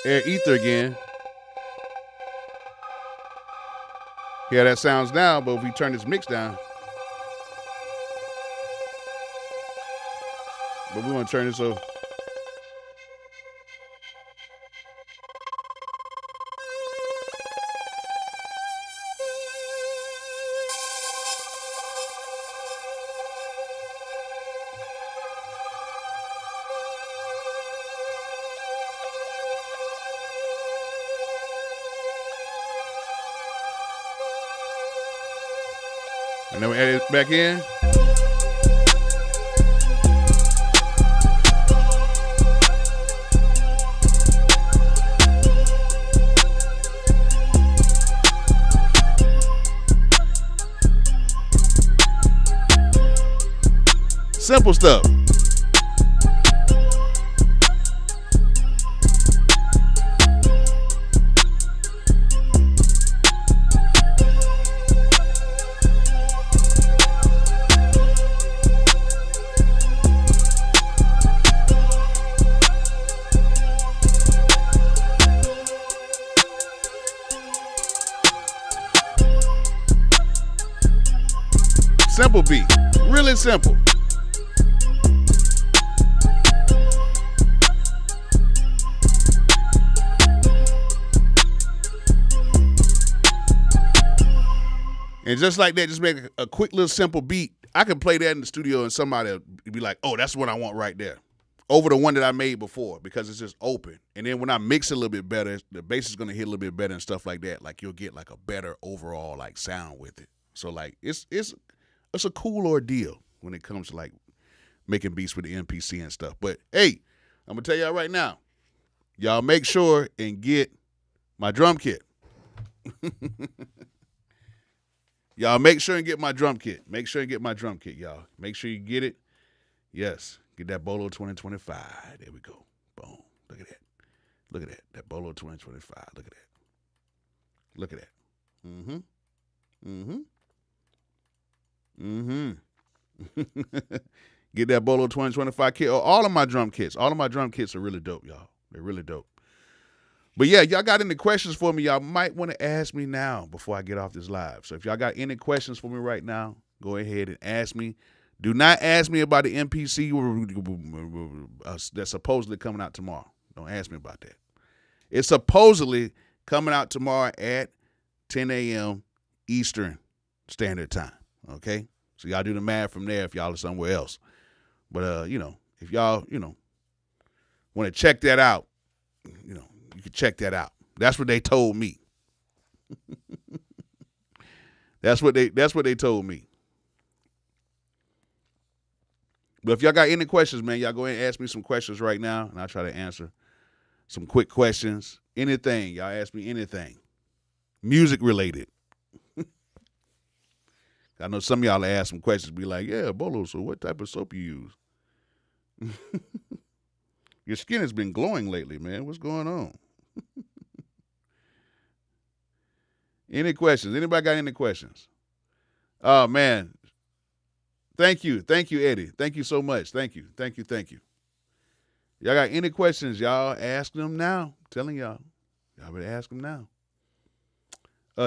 Air ether again. Yeah, that sounds now, but if we turn this mix down. But we want to turn this over. And then we add it back in. Simple stuff. Simple beat. Really simple. And just like that, just make a quick little simple beat. I can play that in the studio and somebody will be like, oh, that's what I want right there. Over the one that I made before because it's just open. And then when I mix it a little bit better, the bass is going to hit a little bit better and stuff like that. Like you'll get like a better overall like sound with it. So like it's a cool ordeal when it comes to like making beats with the MPC and stuff. But hey, I'm going to tell y'all right now, y'all make sure and get my drum kit. Y'all make sure and get my drum kit. Make sure and get my drum kit, y'all. Make sure you get it. Yes, get that Bolo 2025. There we go. Boom. Look at that. Look at that. That Bolo 2025. Look at that. Look at that. Get that Bolo 2025 kit. All of my drum kits. All of my drum kits are really dope, y'all. They're really dope. But yeah, y'all got any questions for me? Y'all might want to ask me now before I get off this live. So if y'all got any questions for me right now, go ahead and ask me. Do not ask me about the MPC that's supposedly coming out tomorrow. Don't ask me about that. It's supposedly coming out tomorrow at 10 a.m. Eastern Standard Time. Okay? So y'all do the math from there if y'all are somewhere else. But, if y'all, want to check that out, you can check that out. That's what they told me. That's what they told me. But if y'all got any questions, man, y'all go ahead and ask me some questions right now, and I'll try to answer some quick questions. Anything. Y'all ask me anything. Music related. I know some of y'all ask some questions, be like, yeah, Bolo, so what type of soap you use? Your skin has been glowing lately, man. What's going on? Any questions? Anybody got any questions? Oh, man. Thank you. Thank you, Eddie. Thank you so much. Thank you. Thank you. Thank you. Y'all got any questions? Y'all ask them now. I'm telling y'all. Y'all better ask them now.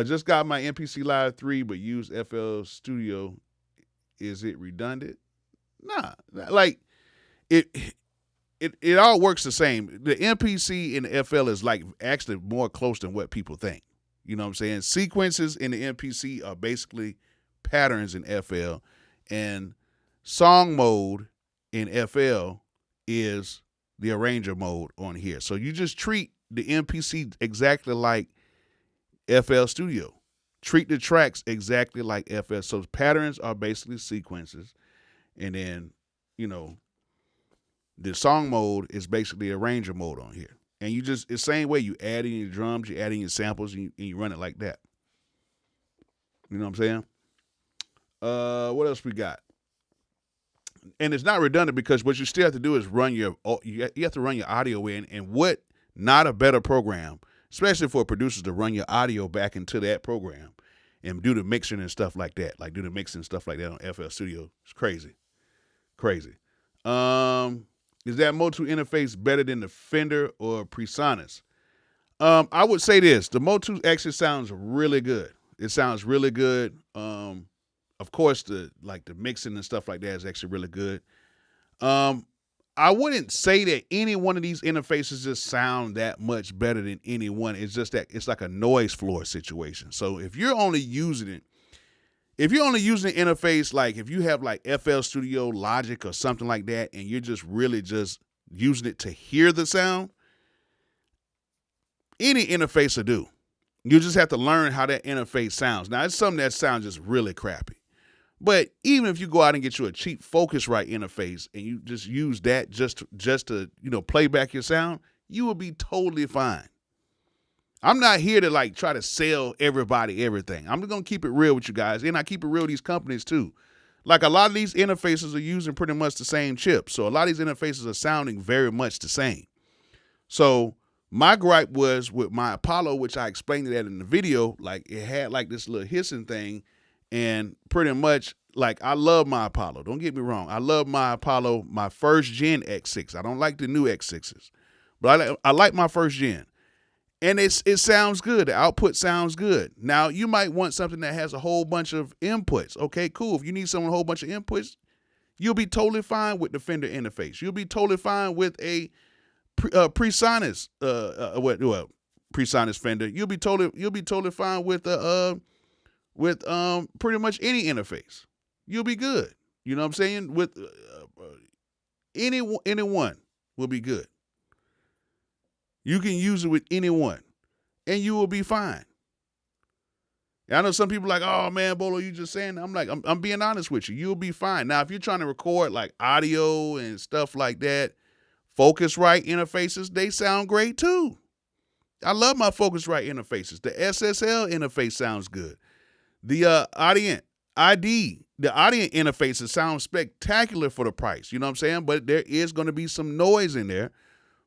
Just got my MPC Live 3, but use FL Studio. Is it redundant? Nah. Like, it all works the same. The MPC and the FL is like actually more close than what people think. You know what I'm saying? Sequences in the MPC are basically patterns in FL, and song mode in FL is the arranger mode on here. So you just treat the MPC exactly like FL Studio. Treat the tracks exactly like FL. So patterns are basically sequences, and then, the song mode is basically arranger mode on here. And you just, it's the same way. You add in your drums, you add in your samples, and you run it like that. You know what I'm saying? What else we got? And it's not redundant because what you still have to do is you have to run your audio in. And what, not a better program, especially for producers, to run your audio back into that program and do the mixing and stuff like that. Like do the mixing and stuff like that on FL Studio. It's crazy. Crazy. Is that Motu interface better than the Fender or Presonus? I would say this: the Motu actually sounds really good. It sounds really good. Of course, the mixing and stuff like that is actually really good. I wouldn't say that any one of these interfaces just sound that much better than any one. It's just that it's like a noise floor situation. So if you're only using the interface, like if you have like FL Studio, Logic, or something like that, and you're just really just using it to hear the sound, any interface will do. You just have to learn how that interface sounds. Now, it's something that sounds just really crappy. But even if you go out and get you a cheap Focusrite interface and you just use that just to play back your sound, you will be totally fine. I'm not here to like try to sell everybody everything. I'm just gonna keep it real with you guys, and I keep it real with these companies too. Like a lot of these interfaces are using pretty much the same chip, so a lot of these interfaces are sounding very much the same. So my gripe was with my Apollo, which I explained that in the video. Like it had like this little hissing thing, and pretty much like I love my Apollo. Don't get me wrong, I love my Apollo, my first gen X6. I don't like the new X6s, but I like my first gen. And it sounds good. The output sounds good. Now, you might want something that has a whole bunch of inputs. Okay, cool. If you need a whole bunch of inputs, you'll be totally fine with the Fender interface. You'll be totally fine with a PreSonus PreSonus Fender. You'll be totally fine with pretty much any interface. You'll be good. You know what I'm saying? With anyone will be good. You can use it with anyone, and you will be fine. And I know some people are like, oh, man, Bolo, you just saying that. I'm like, I'm being honest with you. You'll be fine. Now, if you're trying to record like audio and stuff like that, Focusrite interfaces, they sound great too. I love my Focusrite interfaces. The SSL interface sounds good. The Audient interfaces sound spectacular for the price. You know what I'm saying? But there is going to be some noise in there.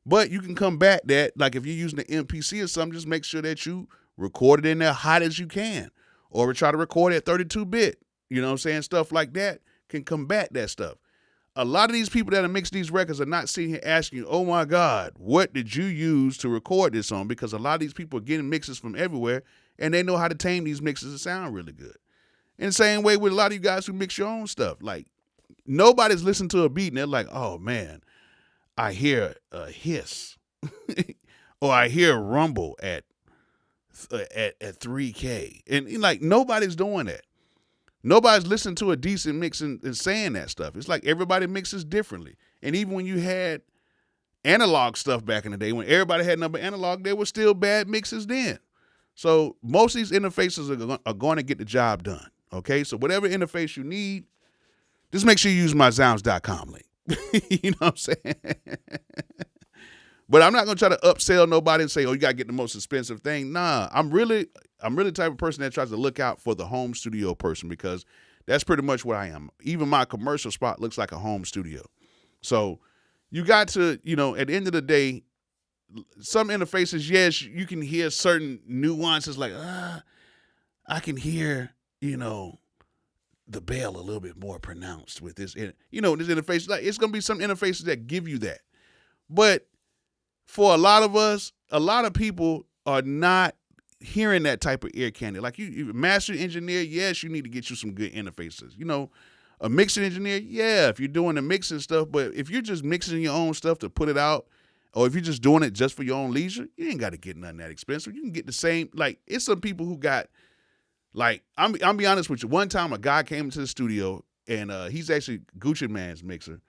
But you can combat that, like if you're using the MPC or something, just make sure that you record it in there hot as you can. Or try to record it at 32-bit. You know what I'm saying? Stuff like that can combat that stuff. A lot of these people that are mixing these records are not sitting here asking you, oh my God, what did you use to record this on? Because a lot of these people are getting mixes from everywhere, and they know how to tame these mixes to sound really good. In the same way with a lot of you guys who mix your own stuff. Like, nobody's listening to a beat and they're like, oh man, I hear a hiss or I hear a rumble at 3K. And like, nobody's doing that. Nobody's listening to a decent mix and saying that stuff. It's like everybody mixes differently. And even when you had analog stuff back in the day, when everybody had number analog, there were still bad mixes then. So most of these interfaces are going to get the job done. Okay. So whatever interface you need, just make sure you use my Zounds.com link. You know what I'm saying? But I'm not going to try to upsell nobody and say, oh, you got to get the most expensive thing. Nah, I'm really the type of person that tries to look out for the home studio person, because that's pretty much what I am. Even my commercial spot looks like a home studio. So you got to, at the end of the day, some interfaces, yes, you can hear certain nuances like, I can hear, the bell a little bit more pronounced with this, this interface. Like, it's going to be some interfaces that give you that. But for a lot of us, a lot of people are not hearing that type of ear candy. Like you master engineer, yes, you need to get you some good interfaces. A mixing engineer, yeah, if you're doing the mixing stuff, but if you're just mixing your own stuff to put it out, or if you're just doing it just for your own leisure, you ain't got to get nothing that expensive. You can get the same, like, it's some people who got, like, I'm be honest with you. One time a guy came into the studio, and he's actually Gucci Man's mixer.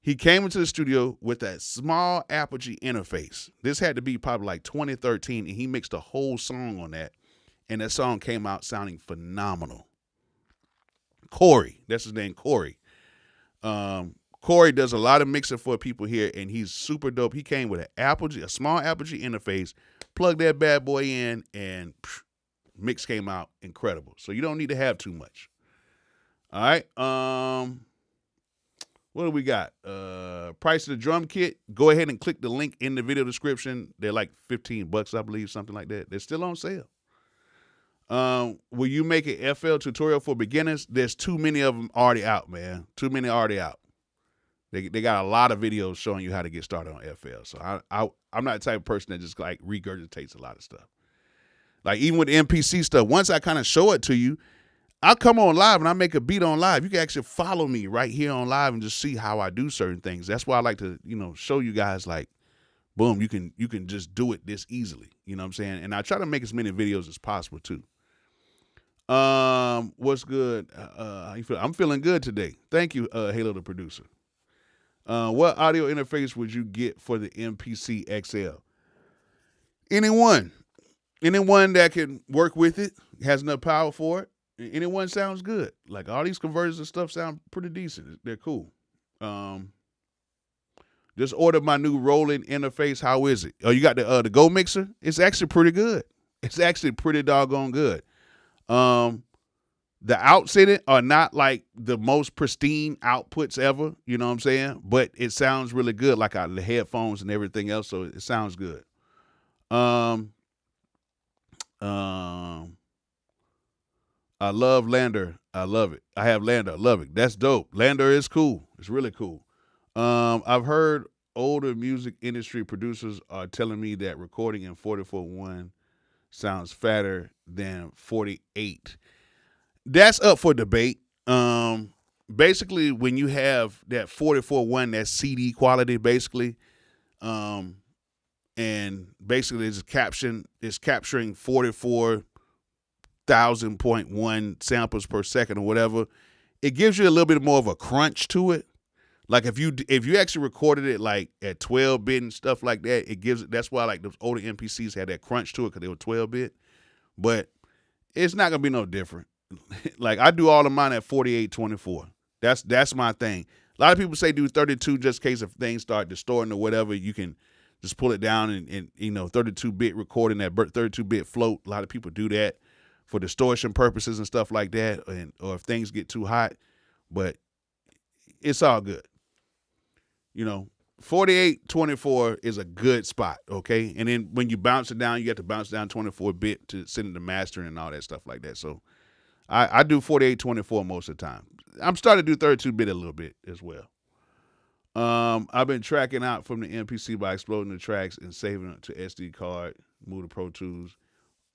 He came into the studio with that small Apogee interface. This had to be probably like 2013, and he mixed a whole song on that, and that song came out sounding phenomenal. Corey, that's his name, Corey. Corey does a lot of mixing for people here, and he's super dope. He came with a small Apogee interface, plugged that bad boy in, and mix came out incredible. So you don't need to have too much. All right. What do we got? Price of the drum kit. Go ahead and click the link in the video description. They're like $15, I believe, something like that. They're still on sale. Will you make an FL tutorial for beginners? There's too many of them already out, man. Too many already out. They got a lot of videos showing you how to get started on FL. So I'm not the type of person that just like regurgitates a lot of stuff. Like even with the MPC stuff, once I kind of show it to you, I'll come on live and I make a beat on live. You can actually follow me right here on live and just see how I do certain things. That's why I like to, show you guys like, boom, you can just do it this easily. You know what I'm saying? And I try to make as many videos as possible too. What's good? How you feel? I'm feeling good today. Thank you, Halo the producer. What audio interface would you get for the MPC XL? Anyone that can work with it, has enough power for it. Anyone sounds good. Like all these converters and stuff sound pretty decent. They're cool. Just ordered my new rolling interface. How is it? Oh, you got the Go mixer? It's actually pretty good. It's actually pretty doggone good. The outs in it are not like the most pristine outputs ever, you know what I'm saying? But it sounds really good, like the headphones and everything else, so it sounds good. I love Lander. I love it. I have Lander. I love it. That's dope. Lander is cool. It's really cool. I've heard older music industry producers are telling me that recording in 44.1 sounds fatter than 48. That's up for debate. Basically, when you have that 44.1, that CD quality, basically, and basically it's capturing 44,000.1 samples per second or whatever. It gives you a little bit more of a crunch to it. Like if you actually recorded it like at 12-bit and stuff like that, that's why like those older MPCs had that crunch to it because they were 12-bit. But it's not gonna be no different. Like I do all of mine at 48/24. That's my thing. A lot of people say do 32 just in case if things start distorting or whatever, you can just pull it down and 32-bit recording, that 32-bit float. A lot of people do that for distortion purposes and stuff like that, or if things get too hot. But it's all good. 48/24 is a good spot, okay? And then when you bounce it down, you have to bounce down 24-bit to send it to mastering and all that stuff like that. So I do 48/24 most of the time. I'm starting to do 32-bit a little bit as well. I've been tracking out from the MPC by exploding the tracks and saving it to SD card, move to Pro Tools,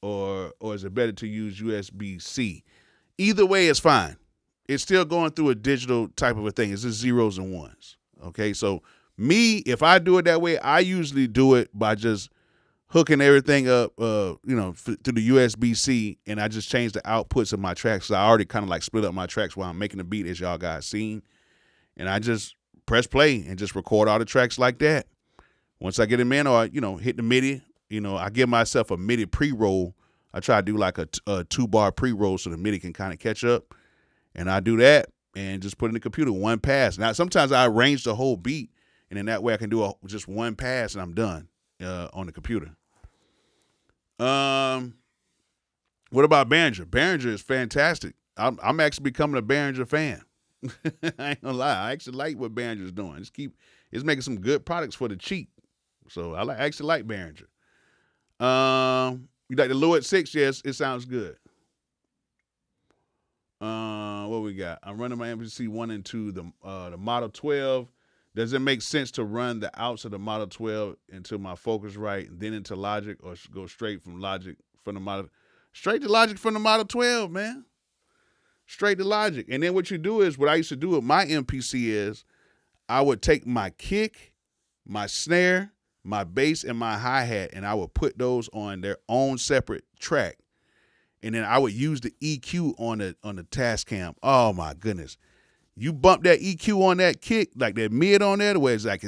or is it better to use USB-C? Either way is fine. It's still going through a digital type of a thing. It's just zeros and ones. Okay, so me, if I do it that way, I usually do it by just hooking everything up, through the USB-C, and I just change the outputs of my tracks. So I already kind of like split up my tracks while I'm making the beat, as y'all guys seen, and I just press play and just record all the tracks like that. Once I get them in, or hit the MIDI, I give myself a MIDI pre-roll. I try to do like a 2-bar pre-roll so the MIDI can kind of catch up, and I do that and just put in the computer one pass. Now sometimes I arrange the whole beat, and then that way I can do just one pass and I'm done on the computer. What about Behringer? Behringer is fantastic. I'm actually becoming a Behringer fan. I ain't gonna lie. I actually like what Behringer's doing. It's making some good products for the cheap. So I actually like Behringer. You like the Lure 6? Yes, it sounds good. What we got? I'm running my MPC 1 and 2, the Model 12. Does it make sense to run the outs of the Model 12 into my Focusrite, and then into Logic, or go straight from Logic from the Model? Straight to Logic from the Model 12, man. Straight to Logic. And then what you do is, what I used to do with my MPC is, I would take my kick, my snare, my bass, and my hi-hat, and I would put those on their own separate track. And then I would use the EQ on the Tascam. Oh my goodness. You bump that EQ on that kick, like that mid on there, where it's like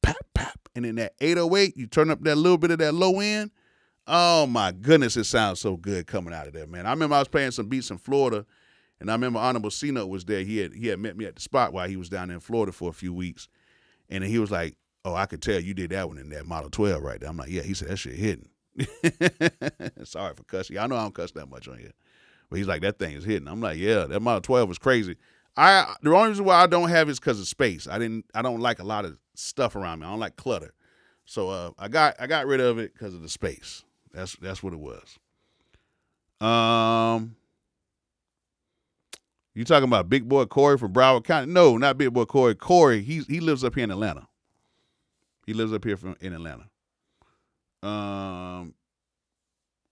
pop, pop. And then that 808, you turn up that little bit of that low end. Oh my goodness, it sounds so good coming out of there, man. I remember I was playing some beats in Florida, and I remember Honorable SIGNUP was there. He had met me at the spot while he was down in Florida for a few weeks. And then he was like, "Oh, I could tell you did that one in that Model 12 right there." I'm like, "Yeah." He said, "That shit hitting." Sorry for cussing. I know I don't cuss that much on here. But he's like, "That thing is hitting." I'm like, "Yeah, that Model 12 was crazy." The only reason why I don't have it is because of space. I don't like a lot of stuff around me. I don't like clutter. So I got rid of it because of the space. That's what it was. You talking about Big Boy Corey from Broward County? No, not Big Boy Corey. Corey, he lives up here in Atlanta. He lives up here in Atlanta.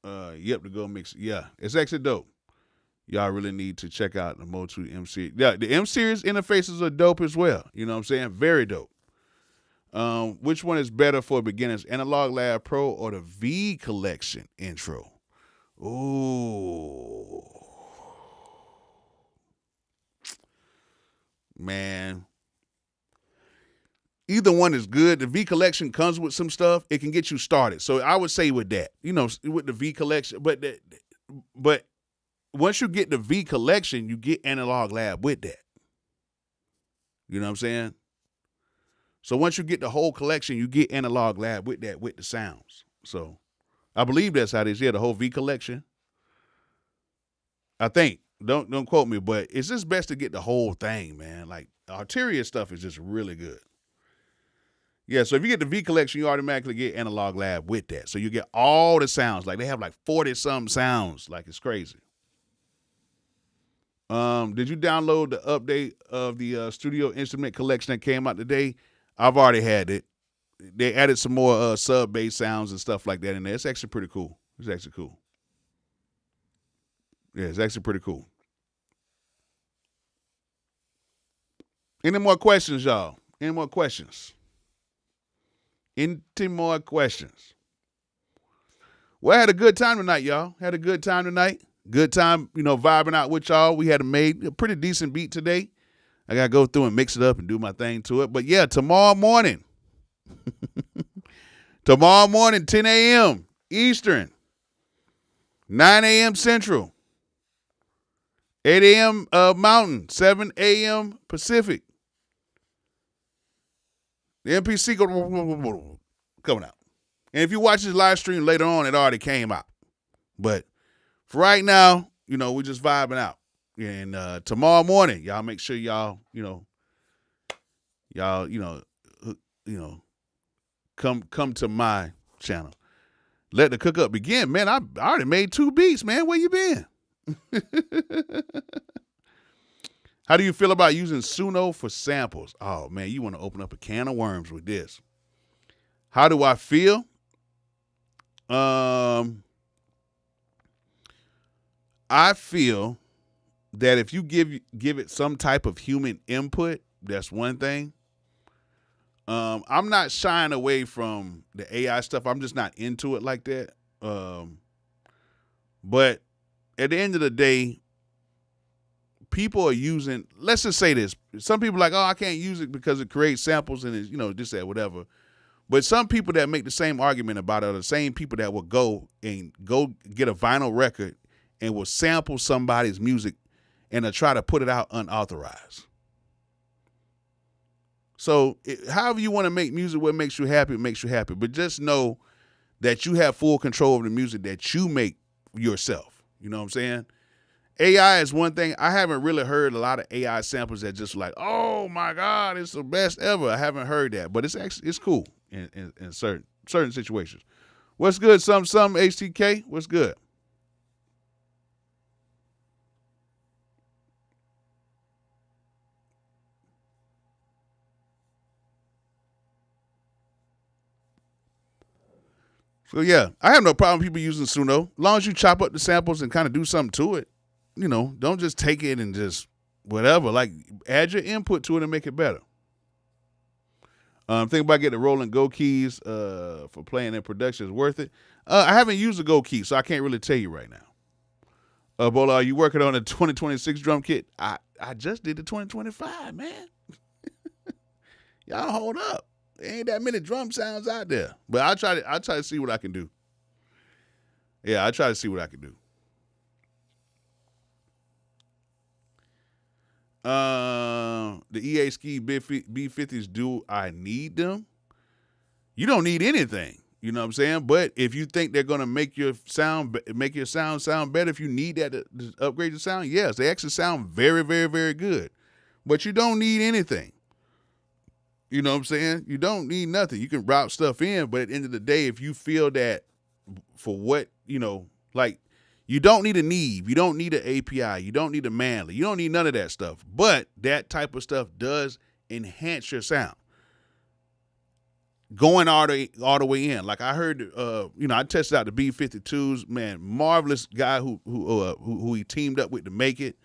Yep, the Go Mix. Yeah, it's actually dope. Y'all really need to check out the Motu M Series. Yeah, the M Series interfaces are dope as well. You know what I'm saying? Very dope. Which one is better for beginners, Analog Lab Pro or the V Collection intro? Ooh. Man. Either one is good. The V Collection comes with some stuff. It can get you started. So I would say with that, with the V Collection, but once you get the V Collection, you get Analog Lab with that. You know what I'm saying? So once you get the whole collection, you get Analog Lab with that, with the sounds. So I believe that's how it is. Yeah, the whole V Collection. I think. Don't quote me, but it's just best to get the whole thing, man. Like, Arteria stuff is just really good. Yeah, so if you get the V Collection, you automatically get Analog Lab with that. So you get all the sounds. Like, they have like 40-something sounds. Like, it's crazy. Did you download the update of the Studio Instrument Collection that came out today? I've already had it. They added some more sub-bass sounds and stuff like that in there. It's actually pretty cool. It's actually cool. Yeah, it's actually pretty cool. Any more questions, y'all? Any more questions? Any more questions? Well, I had a good time tonight, y'all. Had a good time tonight. Good time, vibing out with y'all. We had made a pretty decent beat today. I got to go through and mix it up and do my thing to it. But, yeah, tomorrow morning, 10 a.m. Eastern, 9 a.m. Central, 8 a.m. Mountain, 7 a.m. Pacific. The MPC coming out. And if you watch this live stream later on, it already came out. But for right now, we're just vibing out. And tomorrow morning, y'all make sure y'all come to my channel. Let the cook up begin. Man, I already made 2 beats, man. Where you been? How do you feel about using Suno for samples? Oh, man, you want to open up a can of worms with this. How do I feel? I feel that if you give it some type of human input, that's one thing. I'm not shying away from the AI stuff. I'm just not into it like that. But at the end of the day, people are using, let's just say this. Some people are like, oh, I can't use it because it creates samples and it's, this, that, whatever. But some people that make the same argument about it are the same people that will go get a vinyl record and will sample somebody's music and they'll try to put it out unauthorized. So however you want to make music, what makes you happy, it makes you happy. But just know that you have full control of the music that you make yourself. You know what I'm saying? AI is one thing. I haven't really heard a lot of AI samples that just like, oh my God, it's the best ever. I haven't heard that, but it's cool in certain situations. What's good? Some HTK. What's good? So yeah, I have no problem with people using Suno, as long as you chop up the samples and kind of do something to it. Don't just take it and just whatever. Like, add your input to it and make it better. Think about getting the roll and go keys for playing in production is worth it. I haven't used the go key, so I can't really tell you right now. Bolo, are you working on a 2026 drum kit? I just did the 2025, man. Y'all hold up. There ain't that many drum sounds out there. But I'll try to see what I can do. Yeah, I'll try to see what I can do. The EA Ski B50s, do I need them? You don't need anything. You know what I'm saying? But if you think they're gonna make your sound better, if you need that to upgrade your sound, yes, they actually sound very, very, very good. But you don't need anything. You know what I'm saying? You don't need nothing. You can route stuff in, but at the end of the day, if you feel that for what, like You don't need a Neve. You don't need an API. You don't need a Manly. You don't need none of that stuff. But that type of stuff does enhance your sound. Going all the way in. Like I heard, I tested out the B52s. Man, marvelous guy who he teamed up with to make it.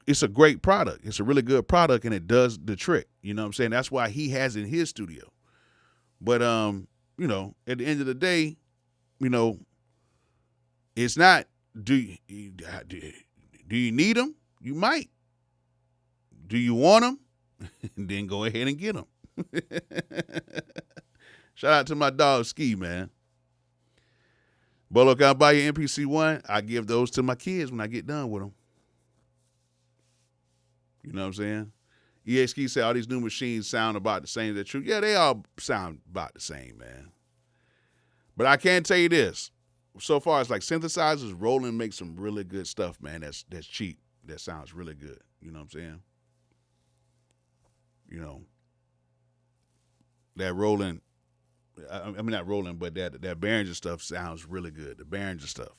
It's a great product. It's a really good product, and it does the trick. You know what I'm saying? That's why he has it in his studio. But at the end of the day, it's not, do you need them? You might. Do you want them? Then go ahead and get them. Shout out to my dog Ski, man. Bolo, can I buy your MPC one? I give those to my kids when I get done with them. You know what I'm saying? EA Ski said all these new machines sound about the same. Is that true? Yeah, they all sound about the same, man. But I can tell you this. So far as like synthesizers, Roland makes some really good stuff, man. That's cheap. That sounds really good. You know what I'm saying? That Roland, I mean not Roland, but that Behringer stuff sounds really good. The Behringer stuff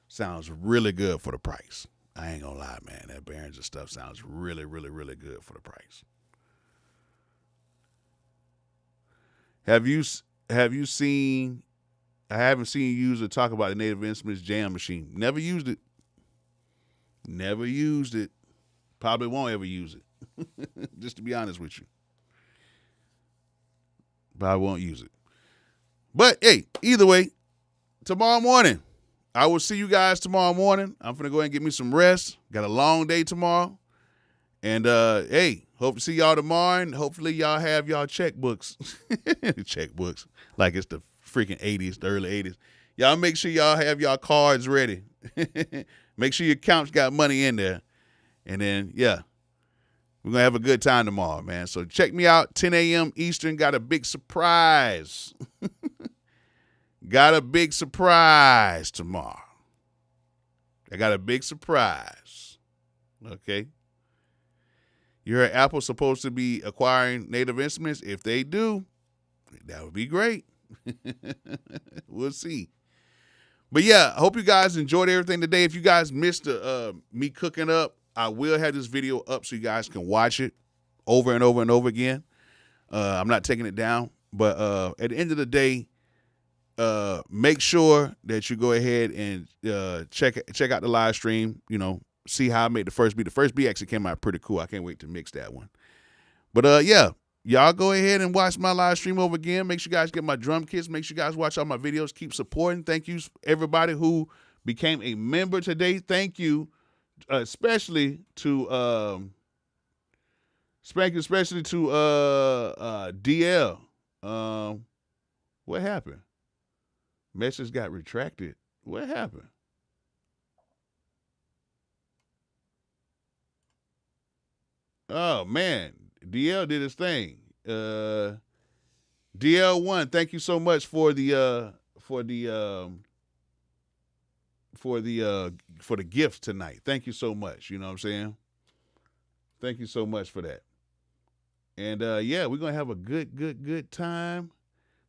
sounds really good for the price. I ain't gonna lie, man. That Behringer stuff sounds really, really, really good for the price. Have you seen? I haven't seen you use or talk about the Native Instruments jam machine. Never used it. Never used it. Probably won't ever use it. Just to be honest with you. But I won't use it. But hey, either way, tomorrow morning, I will see you guys tomorrow morning. I'm finna go ahead and get me some rest. Got a long day tomorrow. And hey, hope to see y'all tomorrow. And hopefully y'all have y'all checkbooks. Checkbooks. Like it's the freaking 80s, the early 80s. Y'all make sure y'all have y'all cards ready. Make sure your accounts got money in there. And then, yeah, we're going to have a good time tomorrow, man. So check me out, 10 a.m. Eastern. Got a big surprise. Got a big surprise tomorrow. I got a big surprise. Okay. You heard Apple's supposed to be acquiring Native Instruments. If they do, that would be great. We'll see. But yeah, I hope you guys enjoyed everything today. If you guys missed me cooking up, I will have this video up so you guys can watch it over and over and over again. I'm not taking it down. But at the end of the day, make sure that you go ahead and check out the live stream, see how I made the first beat. The first beat actually came out pretty cool. I can't wait to mix that one. But yeah, y'all go ahead and watch my live stream over again. Make sure you guys get my drum kits. Make sure you guys watch all my videos. Keep supporting. Thank you, everybody who became a member today. Thank you, especially to DL. What happened? Message got retracted. What happened? Oh man, DL did his thing. DL1, thank you so much for the gift tonight. Thank you so much. You know what I'm saying? Thank you so much for that. And yeah, we're gonna have a good time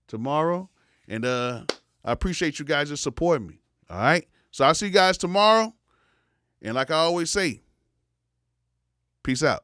tomorrow. And I appreciate you guys just supporting me. All right. So I'll see you guys tomorrow. And like I always say, peace out.